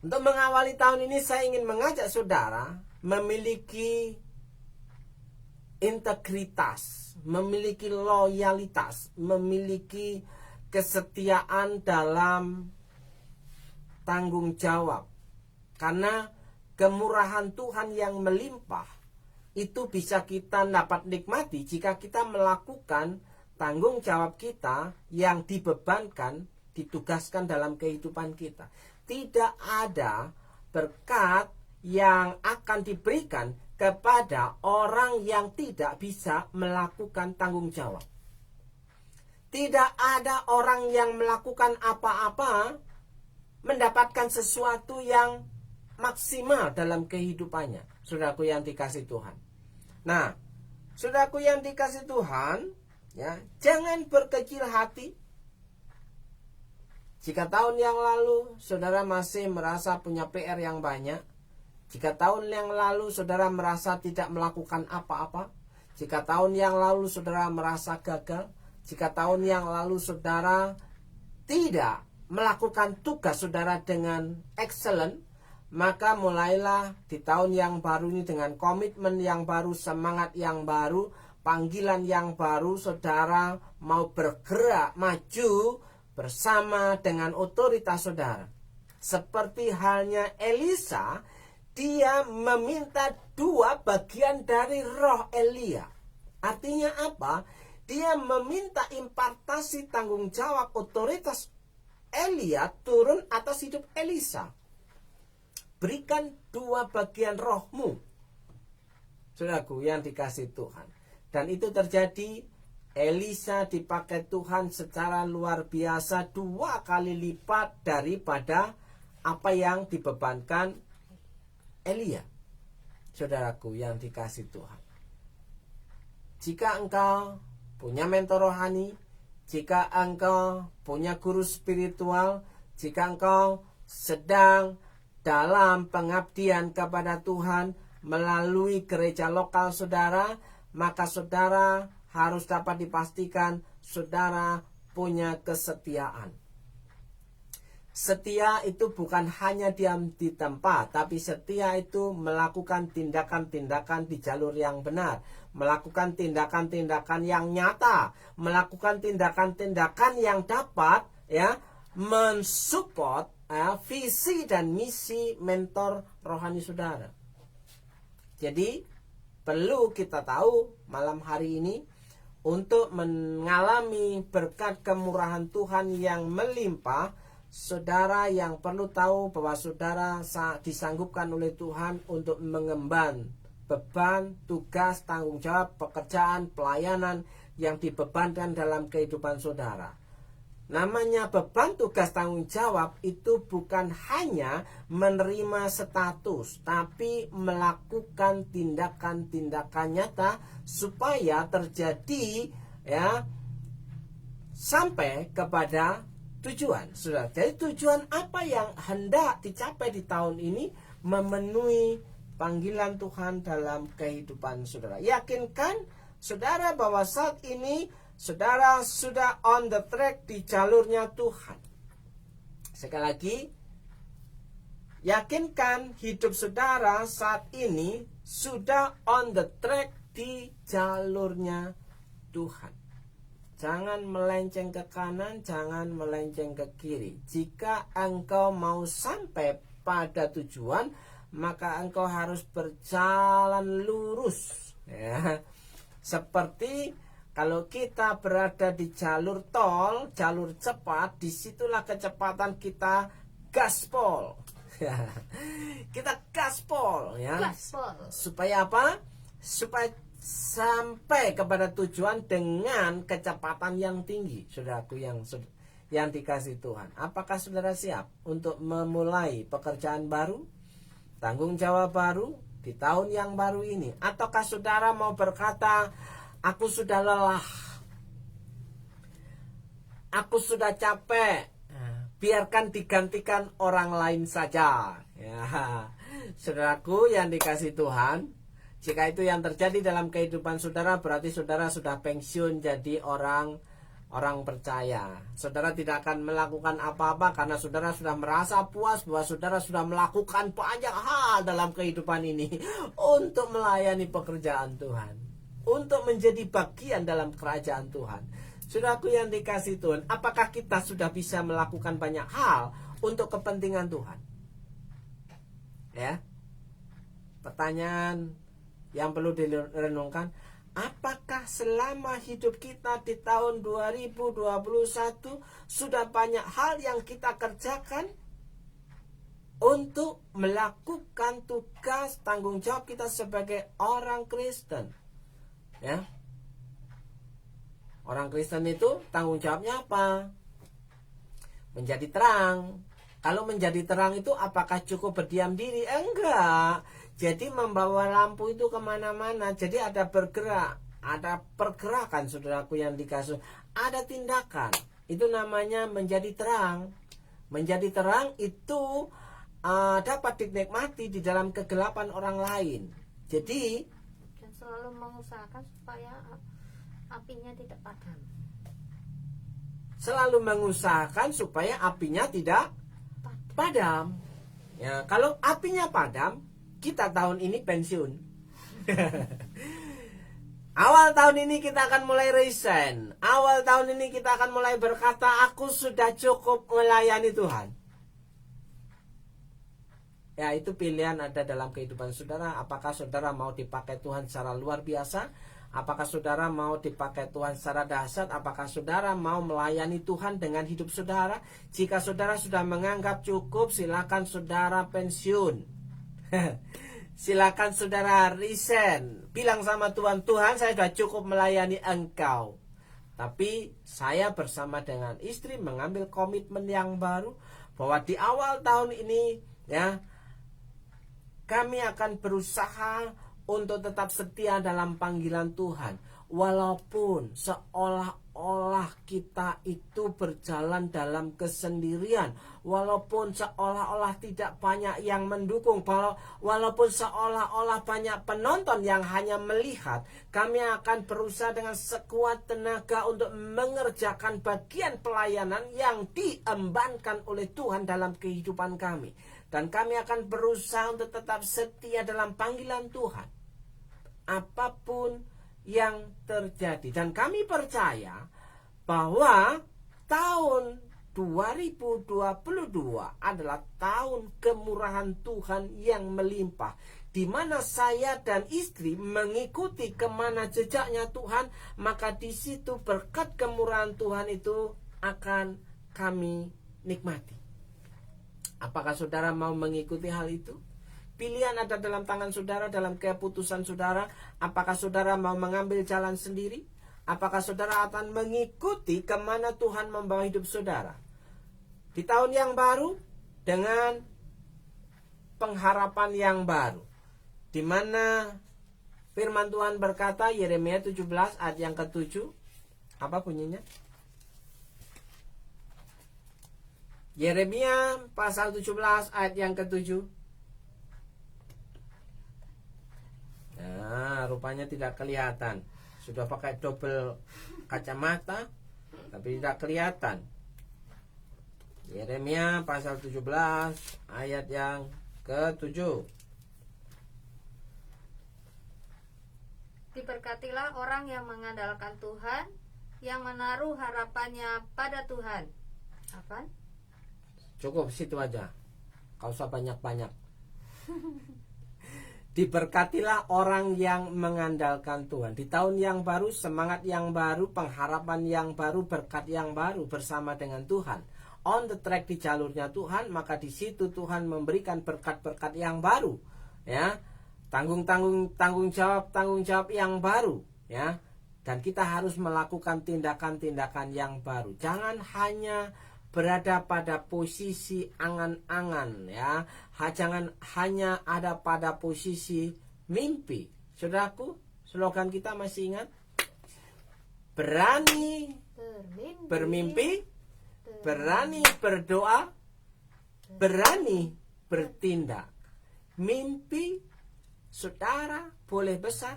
untuk mengawali tahun ini saya ingin mengajak saudara memiliki integritas, memiliki loyalitas, memiliki kesetiaan dalam tanggung jawab. Karena kemurahan Tuhan yang melimpah itu bisa kita dapat nikmati jika kita melakukan tanggung jawab kita yang dibebankan, ditugaskan dalam kehidupan kita. Tidak ada berkat yang akan diberikan kepada orang yang tidak bisa melakukan tanggung jawab. Tidak ada orang yang melakukan apa-apa mendapatkan sesuatu yang maksimal dalam kehidupannya. Saudaraku yang dikasih Tuhan. Nah, saudaraku yang dikasih Tuhan, ya, jangan berkecil hati. Jika tahun yang lalu saudara masih merasa punya PR yang banyak, jika tahun yang lalu saudara merasa tidak melakukan apa-apa, jika tahun yang lalu saudara merasa gagal, jika tahun yang lalu saudara tidak melakukan tugas saudara dengan excellent, maka mulailah di tahun yang baru ini dengan komitmen yang baru, semangat yang baru, panggilan yang baru, saudara mau bergerak maju bersama dengan otoritas saudara. Seperti halnya Elisa, dia meminta 2 bagian dari roh Elia. Artinya apa? Dia meminta impartasi tanggung jawab otoritas Elia turun atas hidup Elisa. Berikan 2 bagian rohmu, saudaraku yang dikasih Tuhan. Dan itu terjadi. Elisa dipakai Tuhan secara luar biasa 2 kali lipat daripada apa yang dibebankan Elia. Saudaraku yang dikasih Tuhan, jika engkau punya mentor rohani, jika engkau punya guru spiritual, jika engkau sedang dalam pengabdian kepada Tuhan melalui gereja lokal saudara, maka saudara harus dapat dipastikan saudara punya kesetiaan. Setia itu bukan hanya diam di tempat, tapi setia itu melakukan tindakan-tindakan di jalur yang benar, melakukan tindakan-tindakan yang nyata, melakukan tindakan-tindakan yang dapat mensupport visi dan misi mentor rohani saudara. Jadi perlu kita tahu malam hari ini, untuk mengalami berkat kemurahan Tuhan yang melimpah, saudara yang perlu tahu bahwa saudara disanggupkan oleh Tuhan untuk mengemban beban, tugas, tanggung jawab, pekerjaan, pelayanan yang dibebankan dalam kehidupan saudara. Namanya beban, tugas, tanggung jawab itu bukan hanya menerima status, tapi melakukan tindakan-tindakan nyata supaya terjadi sampai kepada tujuan. Sudah. Jadi tujuan apa yang hendak dicapai di tahun ini? Memenuhi panggilan Tuhan dalam kehidupan saudara. Yakinkan saudara bahwa saat ini saudara sudah on the track di jalurnya Tuhan. Sekali lagi, yakinkan hidup saudara saat ini sudah on the track di jalurnya Tuhan. Jangan melenceng ke kanan, jangan melenceng ke kiri. Jika engkau mau sampai pada tujuan, maka engkau harus berjalan lurus. Seperti kalau kita berada di jalur tol, jalur cepat, disitulah kecepatan kita gaspol. Kita gaspol, Gaspol. Supaya apa? Supaya sampai kepada tujuan dengan kecepatan yang tinggi. Saudaraku yang dikasih Tuhan, apakah saudara siap untuk memulai pekerjaan baru, tanggung jawab baru di tahun yang baru ini? Ataukah saudara mau berkata, aku sudah lelah, aku sudah capek, biarkan digantikan orang lain saja? Saudaraku yang dikasih Tuhan, jika itu yang terjadi dalam kehidupan saudara, berarti saudara sudah pensiun jadi orang percaya. Saudara tidak akan melakukan apa-apa karena saudara sudah merasa puas bahwa saudara sudah melakukan banyak hal dalam kehidupan ini untuk melayani pekerjaan Tuhan. untuk menjadi bagian dalam kerajaan Tuhan. Saudaraku yang dikasihi Tuhan, apakah kita sudah bisa melakukan banyak hal untuk kepentingan Tuhan? Ya. Pertanyaan yang perlu direnungkan, apakah selama hidup kita di tahun 2021 sudah banyak hal yang kita kerjakan untuk melakukan tugas tanggung jawab kita sebagai orang Kristen? Ya. Orang Kristen itu tanggung jawabnya apa? Menjadi terang. Kalau menjadi terang itu apakah cukup berdiam diri? Enggak. Jadi membawa lampu itu kemana-mana. Jadi ada bergerak, ada pergerakan, saudaraku yang dikasih. Ada tindakan. Itu namanya menjadi terang. Menjadi terang itu dapat dinikmati di dalam kegelapan orang lain. Jadi Dan selalu mengusahakan supaya apinya tidak padam. Selalu mengusahakan supaya apinya tidak padam. Ya, kalau apinya padam, kita tahun ini pensiun. Awal tahun ini kita akan mulai resign. Awal tahun ini kita akan mulai berkata, aku sudah cukup melayani Tuhan. Ya, itu pilihan ada dalam kehidupan saudara. Apakah saudara mau dipakai Tuhan secara luar biasa? Apakah saudara mau dipakai Tuhan secara dahsyat? Apakah saudara mau melayani Tuhan dengan hidup saudara? Jika saudara sudah menganggap cukup, silakan saudara pensiun. Silakan saudara resign. Bilang sama Tuhan, Tuhan, saya sudah cukup melayani Engkau. Tapi saya bersama dengan istri mengambil komitmen yang baru bahwa di awal tahun ini, ya, kami akan berusaha untuk tetap setia dalam panggilan Tuhan. Walaupun seolah-olah kita itu berjalan dalam kesendirian. Walaupun seolah-olah tidak banyak yang mendukung. Walaupun seolah-olah banyak penonton yang hanya melihat. Kami akan berusaha dengan sekuat tenaga untuk mengerjakan bagian pelayanan yang diembankan oleh Tuhan dalam kehidupan kami. Dan kami akan berusaha untuk tetap setia dalam panggilan Tuhan, apapun yang terjadi. Dan kami percaya bahwa tahun 2022 adalah tahun kemurahan Tuhan yang melimpah, di mana saya dan istri mengikuti kemana jejaknya Tuhan. Maka di situ berkat kemurahan Tuhan itu akan kami nikmati. Apakah saudara mau mengikuti hal itu? Pilihan ada dalam tangan saudara, dalam keputusan saudara. Apakah saudara mau mengambil jalan sendiri? Apakah saudara akan mengikuti kemana Tuhan membawa hidup saudara? Di tahun yang baru, dengan pengharapan yang baru, di mana firman Tuhan berkata, Yeremia 17 ayat yang ke-7. Apa bunyinya? Yeremia pasal 17 ayat yang ke-7. Nah, rupanya tidak kelihatan. Sudah pakai double kacamata, tapi tidak kelihatan. Yeremia pasal 17 ayat yang ke-7. Diberkatilah orang yang mengandalkan Tuhan, yang menaruh harapannya pada Tuhan. Apa? Cukup situ aja. Kau usah banyak-banyak. Diberkatilah orang yang mengandalkan Tuhan. Di tahun yang baru, semangat yang baru, pengharapan yang baru, berkat yang baru bersama dengan Tuhan. On the track di jalurnya Tuhan, maka di situ Tuhan memberikan berkat-berkat yang baru. Ya, tanggung jawab yang baru. Ya, dan kita harus melakukan tindakan-tindakan yang baru. Jangan hanya berada pada posisi angan-angan, ya. Jangan hanya ada pada posisi mimpi. Saudaraku, slogan kita masih ingat? Berani bermimpi, berani berdoa, berani bertindak. Mimpi saudara boleh besar,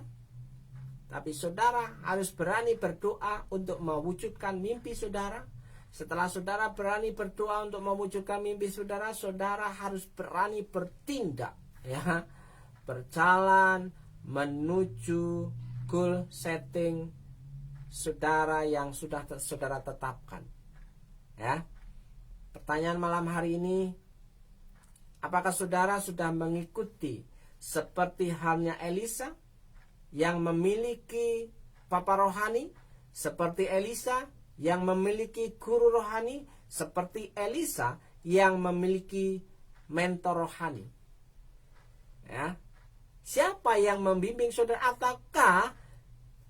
tapi saudara harus berani berdoa untuk mewujudkan mimpi saudara. Setelah saudara berani berdoa untuk mewujudkan mimpi saudara, saudara harus berani bertindak, ya, berjalan menuju goal setting saudara yang sudah saudara tetapkan. Ya. Pertanyaan malam hari ini, apakah saudara sudah mengikuti seperti halnya Elisa yang memiliki papa rohani, seperti Elisa yang memiliki guru rohani, seperti Elisa yang memiliki mentor rohani? Ya. Siapa yang membimbing saudara? Ataukah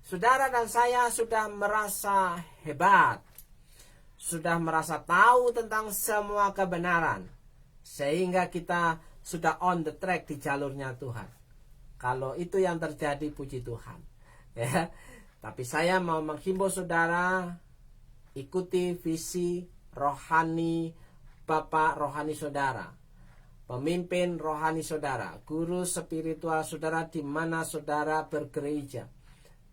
saudara dan saya sudah merasa hebat, sudah merasa tahu tentang semua kebenaran, sehingga kita sudah on the track di jalurnya Tuhan? Kalau itu yang terjadi, puji Tuhan. Ya. Tapi saya mau menghimbau saudara, ikuti visi rohani Bapak rohani saudara, pemimpin rohani saudara, guru spiritual saudara di mana saudara bergereja.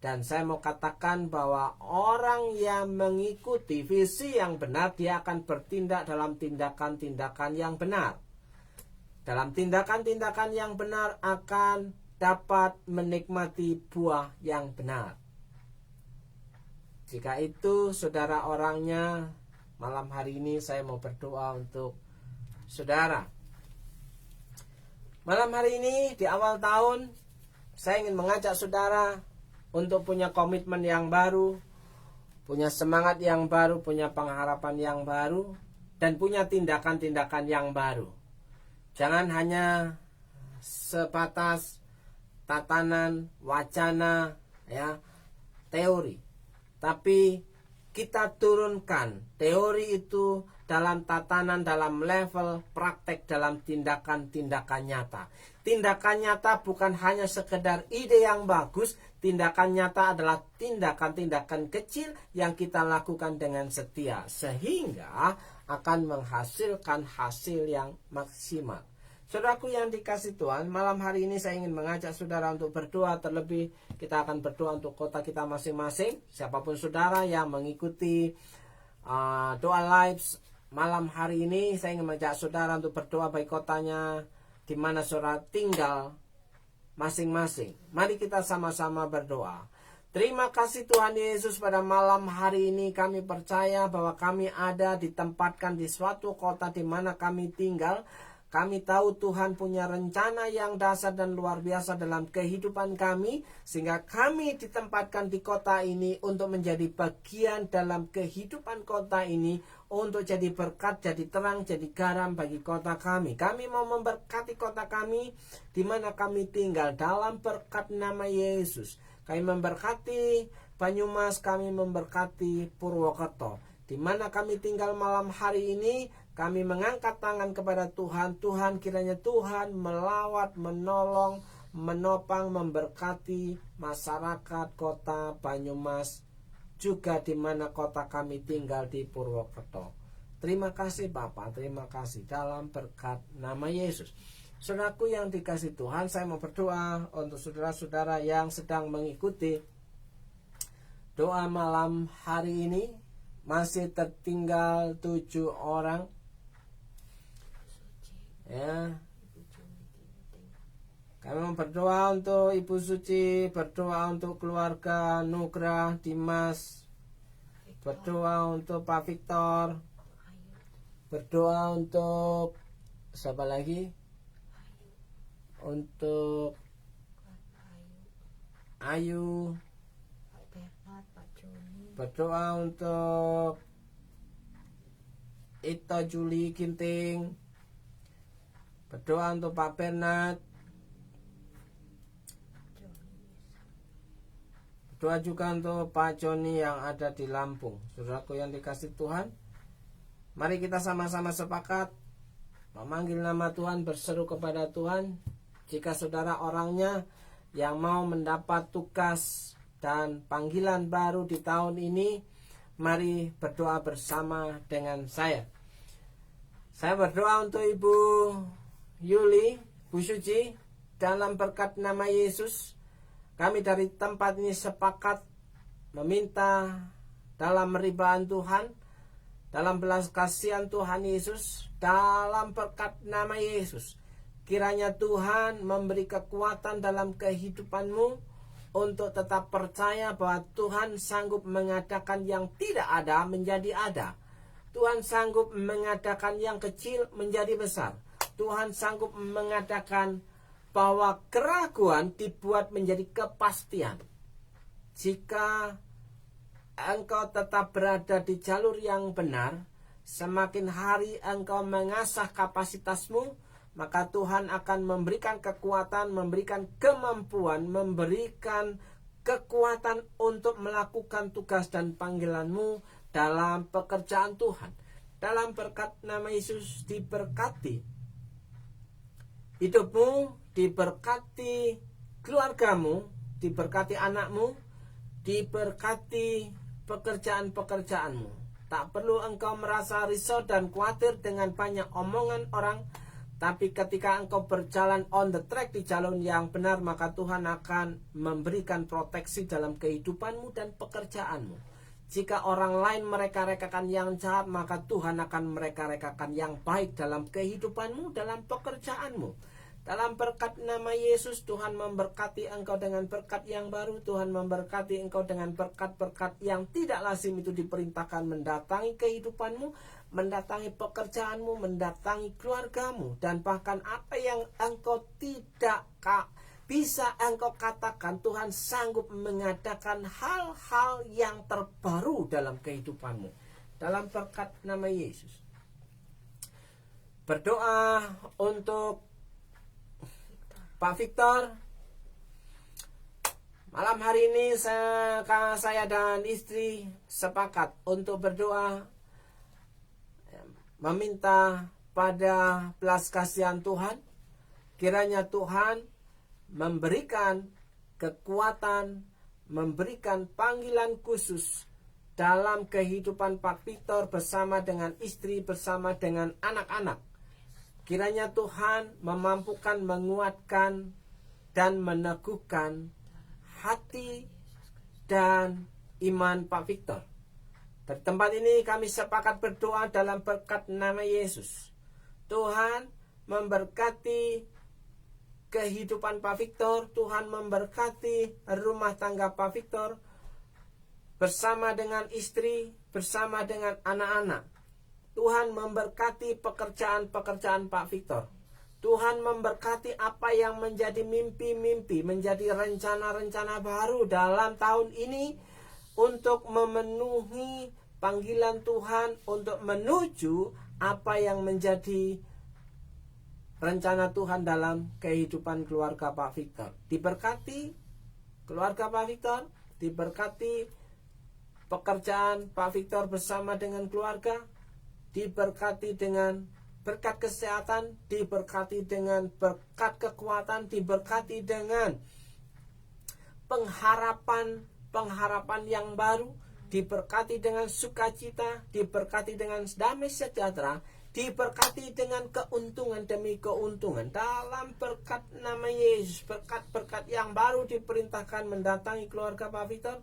Dan saya mau katakan bahwa orang yang mengikuti visi yang benar, dia akan bertindak dalam tindakan-tindakan yang benar. Dalam tindakan-tindakan yang benar akan dapat menikmati buah yang benar. Jika itu saudara orangnya, malam hari ini saya mau berdoa untuk saudara. Malam hari ini di awal tahun, saya ingin mengajak saudara untuk punya komitmen yang baru, punya semangat yang baru, punya pengharapan yang baru, dan punya tindakan-tindakan yang baru. Jangan hanya sebatas tatanan, wacana, ya, teori. Tapi kita turunkan teori itu dalam tatanan, dalam level praktek, dalam tindakan-tindakan nyata. Tindakan nyata bukan hanya sekedar ide yang bagus. Tindakan nyata adalah tindakan-tindakan kecil yang kita lakukan dengan setia, sehingga akan menghasilkan hasil yang maksimal. Saudaraku yang dikasih Tuhan, malam hari ini saya ingin mengajak saudara untuk berdoa. Terlebih kita akan berdoa untuk kota kita masing-masing. Siapapun saudara yang mengikuti doa live malam hari ini, saya ingin mengajak saudara untuk berdoa bagi kotanya di mana saudara tinggal masing-masing. Mari kita sama-sama berdoa. Terima kasih Tuhan Yesus, pada malam hari ini kami percaya bahwa kami ada ditempatkan di suatu kota di mana kami tinggal. Kami tahu Tuhan punya rencana yang dahsyat dan luar biasa dalam kehidupan kami, sehingga kami ditempatkan di kota ini untuk menjadi bagian dalam kehidupan kota ini, untuk jadi berkat, jadi terang, jadi garam bagi kota kami. Kami mau memberkati kota kami di mana kami tinggal dalam berkat nama Yesus. Kami memberkati Banyumas, kami memberkati Purwokerto. Di mana kami tinggal malam hari ini, kami mengangkat tangan kepada Tuhan. Tuhan, kiranya Tuhan melawat, menolong, menopang, memberkati masyarakat kota Banyumas, juga di mana kota kami tinggal di Purwokerto. Terima kasih Bapak, terima kasih dalam berkat nama Yesus. Saudaraku yang dikasih Tuhan, saya mau berdoa untuk saudara-saudara yang sedang mengikuti doa malam hari ini. Masih tertinggal 7 orang. Ya. Kami mau berdoa untuk Ibu Suci, berdoa untuk keluarga Nugrah, Dimas, berdoa untuk Pak Victor, berdoa untuk siapa lagi? Untuk Ayu, berdoa untuk Ito Juli Ginting, berdoa untuk Pak Bernard, berdoa juga untuk Pak Joni yang ada di Lampung. Saudaraku yang dikasih Tuhan, mari kita sama-sama sepakat memanggil nama Tuhan, berseru kepada Tuhan. Jika saudara orangnya yang mau mendapat tugas dan panggilan baru di tahun ini, mari berdoa bersama dengan saya. Saya berdoa untuk Ibu Yuli, Bu Suci, dalam berkat nama Yesus. Kami dari tempat ini sepakat meminta dalam meribaan Tuhan, dalam belas kasihan Tuhan Yesus, dalam berkat nama Yesus. Kiranya Tuhan memberi kekuatan dalam kehidupanmu untuk tetap percaya bahwa Tuhan sanggup mengadakan yang tidak ada menjadi ada. Tuhan sanggup mengadakan yang kecil menjadi besar. Tuhan sanggup mengadakan bahwa keraguan dibuat menjadi kepastian. Jika engkau tetap berada di jalur yang benar, semakin hari engkau mengasah kapasitasmu, maka Tuhan akan memberikan kekuatan, memberikan kemampuan, memberikan kekuatan untuk melakukan tugas dan panggilanmu dalam pekerjaan Tuhan. Dalam berkat nama Yesus diberkati hidupmu, diberkati keluargamu, diberkati anakmu, diberkati pekerjaan-pekerjaanmu. Tak perlu engkau merasa risau dan khawatir dengan banyak omongan orang, tapi ketika engkau berjalan on the track di jalur yang benar, maka Tuhan akan memberikan proteksi dalam kehidupanmu dan pekerjaanmu. Jika orang lain mereka-rekakan yang jahat, maka Tuhan akan mereka-rekakan yang baik dalam kehidupanmu, dalam pekerjaanmu. Dalam berkat nama Yesus, Tuhan memberkati engkau dengan berkat yang baru. Tuhan memberkati engkau dengan berkat-berkat yang tidak lazim itu diperintahkan mendatangi kehidupanmu, mendatangi pekerjaanmu, mendatangi keluargamu. Dan bahkan apa yang engkau tidak bisa engkau katakan, Tuhan sanggup mengadakan hal-hal yang terbaru dalam kehidupanmu. Dalam berkat nama Yesus. Berdoa untuk Pak Victor. Malam hari ini saya dan istri sepakat untuk berdoa, meminta pada belas kasihan Tuhan. Kiranya Tuhan memberikan kekuatan, memberikan panggilan khusus dalam kehidupan Pak Victor bersama dengan istri, bersama dengan anak-anak. Kiranya Tuhan memampukan, menguatkan, dan meneguhkan hati dan iman Pak Victor. Dari tempat ini kami sepakat berdoa dalam berkat nama Yesus. Tuhan memberkati kehidupan Pak Victor. Tuhan memberkati rumah tangga Pak Victor bersama dengan istri, bersama dengan anak-anak. Tuhan memberkati pekerjaan-pekerjaan Pak Victor. Tuhan memberkati apa yang menjadi mimpi-mimpi, menjadi rencana-rencana baru dalam tahun ini untuk memenuhi panggilan Tuhan, untuk menuju apa yang menjadi rencana Tuhan dalam kehidupan keluarga Pak Victor. Diberkati keluarga Pak Victor, diberkati pekerjaan Pak Victor bersama dengan keluarga, diberkati dengan berkat kesehatan, diberkati dengan berkat kekuatan, diberkati dengan pengharapan yang baru, diberkati dengan sukacita, diberkati dengan damai sejahtera, diberkati dengan keuntungan demi keuntungan. Dalam berkat nama Yesus, berkat-berkat yang baru diperintahkan mendatangi keluarga Pak Victor.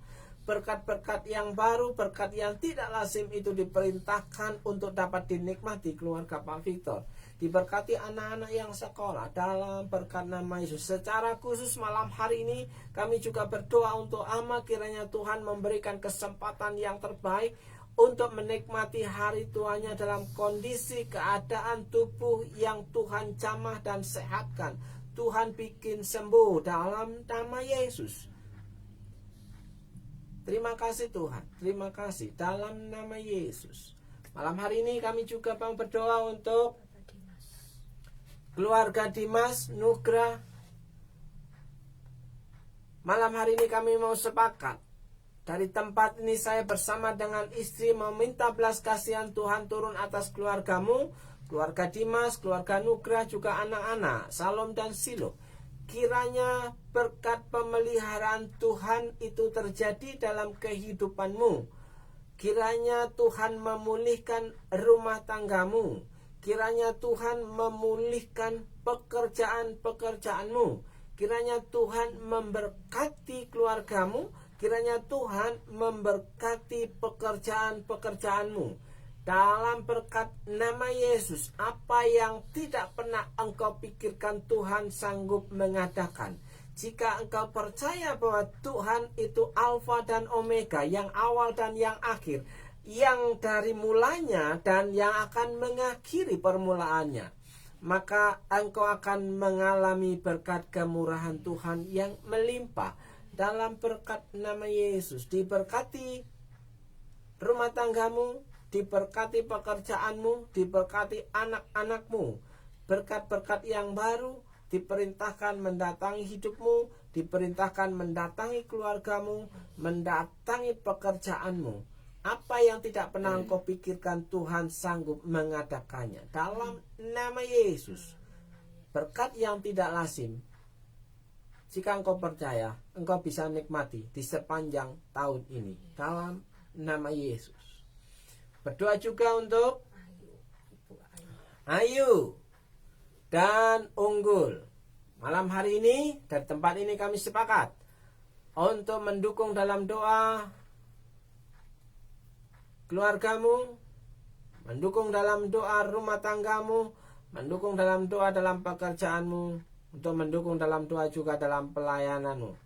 Berkat-berkat yang baru, berkat yang tidak lazim itu diperintahkan untuk dapat dinikmati keluarga Pak Victor. Diberkati anak-anak yang sekolah dalam berkat nama Yesus. Secara khusus malam hari ini kami juga berdoa untuk Ama, kiranya Tuhan memberikan kesempatan yang terbaik untuk menikmati hari tuanya dalam kondisi keadaan tubuh yang Tuhan jamah dan sehatkan. Tuhan bikin sembuh dalam nama Yesus. Terima kasih Tuhan, terima kasih dalam nama Yesus. Malam hari ini kami juga mau berdoa untuk keluarga Dimas Nugra. Malam hari ini kami mau sepakat. Dari tempat ini saya bersama dengan istri meminta belas kasihan Tuhan turun atas keluargamu, keluarga Dimas, keluarga Nugra, juga anak-anak Salom dan Silo. Kiranya berkat pemeliharaan Tuhan itu terjadi dalam kehidupanmu. Kiranya Tuhan memulihkan rumah tanggamu. Kiranya Tuhan memulihkan pekerjaan-pekerjaanmu. Kiranya Tuhan memberkati keluargamu. Kiranya Tuhan memberkati pekerjaan-pekerjaanmu. Dalam berkat nama Yesus, apa yang tidak pernah engkau pikirkan Tuhan sanggup mengadakan. Jika engkau percaya bahwa Tuhan itu Alfa dan Omega, yang awal dan yang akhir, yang dari mulanya dan yang akan mengakhiri permulaannya, maka engkau akan mengalami berkat kemurahan Tuhan yang melimpah. Dalam berkat nama Yesus, diberkati rumah tanggamu, diberkati pekerjaanmu, diberkati anak-anakmu. Berkat-berkat yang baru diperintahkan mendatangi hidupmu, diperintahkan mendatangi keluargamu, mendatangi pekerjaanmu. Apa yang tidak pernah engkau pikirkan, Tuhan sanggup mengadakannya. Dalam nama Yesus, berkat yang tidak lazim, jika engkau percaya, engkau bisa nikmati di sepanjang tahun ini. Dalam nama Yesus. Berdoa juga untuk Ayu dan Unggul. Malam hari ini dari tempat ini kami sepakat untuk mendukung dalam doa keluargamu, mendukung dalam doa rumah tanggamu, mendukung dalam doa dalam pekerjaanmu, untuk mendukung dalam doa juga dalam pelayananmu.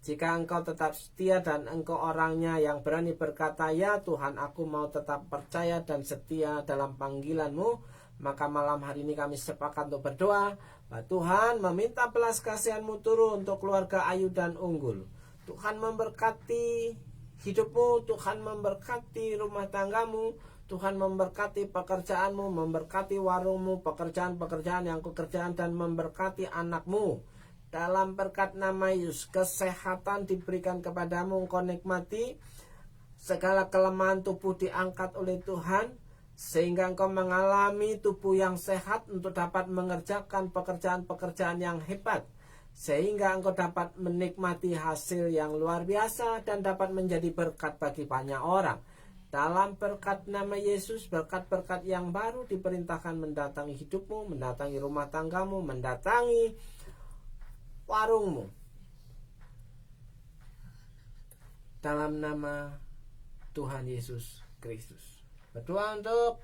Jika engkau tetap setia dan engkau orangnya yang berani berkata, ya Tuhan, aku mau tetap percaya dan setia dalam panggilanmu, maka malam hari ini kami sepakat untuk berdoa bahwa Tuhan meminta belas kasihan-Mu turun untuk keluarga Ayu dan Unggul. Tuhan memberkati hidupmu, Tuhan memberkati rumah tanggamu, Tuhan memberkati pekerjaanmu, memberkati warungmu, pekerjaan-pekerjaan yang kau kerjakan, dan memberkati anakmu. Dalam berkat nama Yesus, kesehatan diberikan kepadamu, engkau nikmati. Segala kelemahan tubuh diangkat oleh Tuhan, sehingga engkau mengalami tubuh yang sehat untuk dapat mengerjakan pekerjaan-pekerjaan yang hebat, sehingga engkau dapat menikmati hasil yang luar biasa dan dapat menjadi berkat bagi banyak orang. Dalam berkat nama Yesus, berkat-berkat yang baru diperintahkan mendatangi hidupmu, mendatangi rumah tanggamu, mendatangi warungmu. Dalam nama Tuhan Yesus Kristus. Berdoa untuk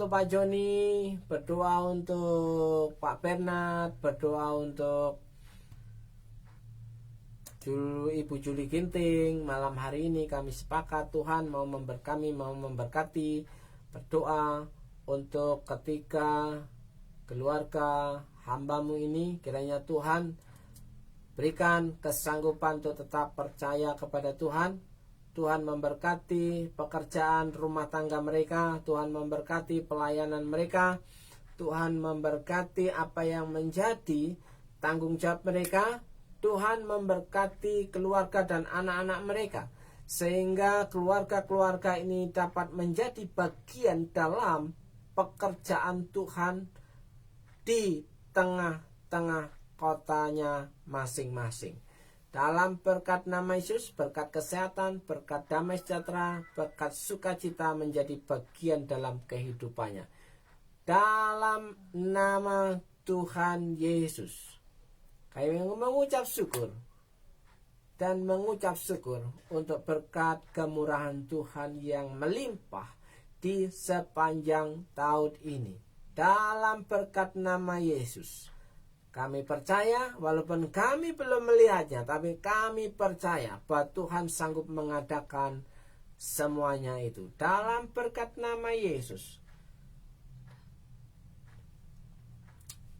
Pak Joni, berdoa untuk Pak Bernard, berdoa untuk Ibu Juli Ginting. Malam hari ini kami sepakat Tuhan mau memberkati. Berdoa untuk ketika keluarga hamba-Mu ini, kiranya Tuhan berikan kesanggupan untuk tetap percaya kepada Tuhan. Tuhan memberkati pekerjaan rumah tangga mereka, Tuhan memberkati pelayanan mereka, Tuhan memberkati apa yang menjadi tanggung jawab mereka, Tuhan memberkati keluarga dan anak-anak mereka, sehingga keluarga-keluarga ini dapat menjadi bagian dalam pekerjaan Tuhan di tengah-tengah kotanya masing-masing. Dalam berkat nama Yesus, berkat kesehatan, berkat damai sejahtera, berkat sukacita menjadi bagian dalam kehidupannya. Dalam nama Tuhan Yesus, kami mengucap syukur dan mengucap syukur untuk berkat kemurahan Tuhan yang melimpah di sepanjang tahun ini. Dalam berkat nama Yesus, kami percaya, walaupun kami belum melihatnya, tapi kami percaya bahwa Tuhan sanggup mengadakan semuanya itu. Dalam berkat nama Yesus.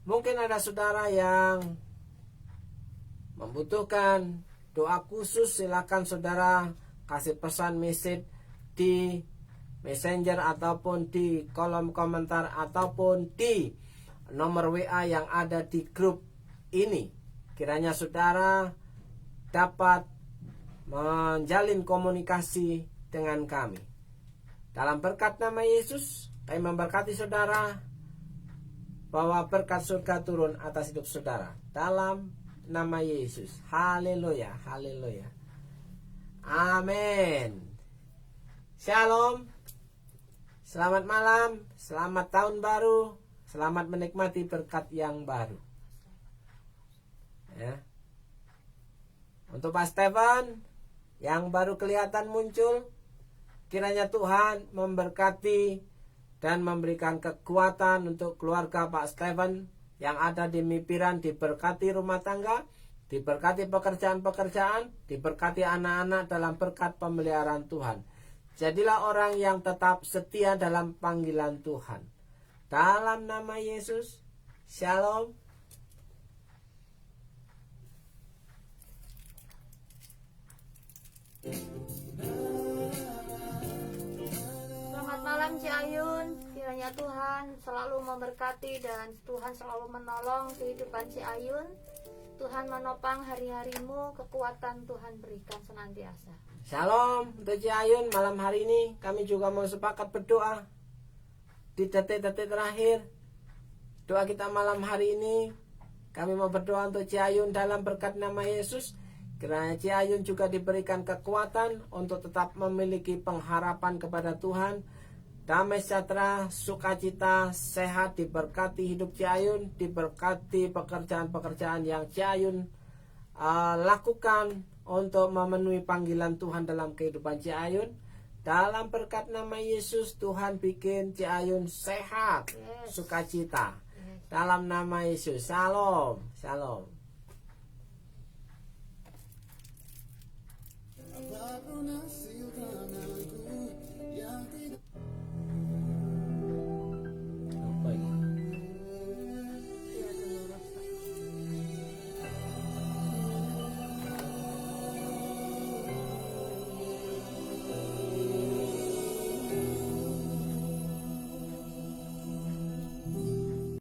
Mungkin ada saudara yang membutuhkan doa khusus, silakan saudara kasih pesan message di Messenger ataupun di kolom komentar ataupun di nomor WA yang ada di grup ini. Kiranya saudara dapat menjalin komunikasi dengan kami. Dalam berkat nama Yesus, kami memberkati saudara bahwa berkat surga turun atas hidup saudara. Dalam nama Yesus. Haleluya, haleluya. Amin. Shalom. Selamat malam, selamat tahun baru. Selamat menikmati berkat yang baru. Ya. Untuk Pak Stephen yang baru kelihatan muncul, kiranya Tuhan memberkati dan memberikan kekuatan untuk keluarga Pak Stephen yang ada di Mipiran, diberkati rumah tangga, diberkati pekerjaan-pekerjaan, diberkati anak-anak dalam berkat pemeliharaan Tuhan. Jadilah orang yang tetap setia dalam panggilan Tuhan. Dalam nama Yesus, Shalom. Selamat malam Ci Ayun. Kiranya Tuhan selalu memberkati dan Tuhan selalu menolong kehidupan Ci Ayun. Tuhan menopang hari-harimu, kekuatan Tuhan berikan senantiasa. Shalom untuk Ci Ayun. Malam hari ini kami juga mau sepakat berdoa di detik-detik terakhir. Doa kita malam hari ini, kami mau berdoa untuk Ci Ayun dalam berkat nama Yesus. Kiranya Ci Ayun juga diberikan kekuatan untuk tetap memiliki pengharapan kepada Tuhan. Damai sejahtera, sukacita, sehat, diberkati hidup Ci Ayun, diberkati pekerjaan-pekerjaan yang Ci Ayun lakukan untuk memenuhi panggilan Tuhan dalam kehidupan Ci Ayun. Dalam berkat nama Yesus, Tuhan bikin Ci Ayun sehat, Yes. sukacita. Yes. Dalam nama Yesus, Shalom, Shalom.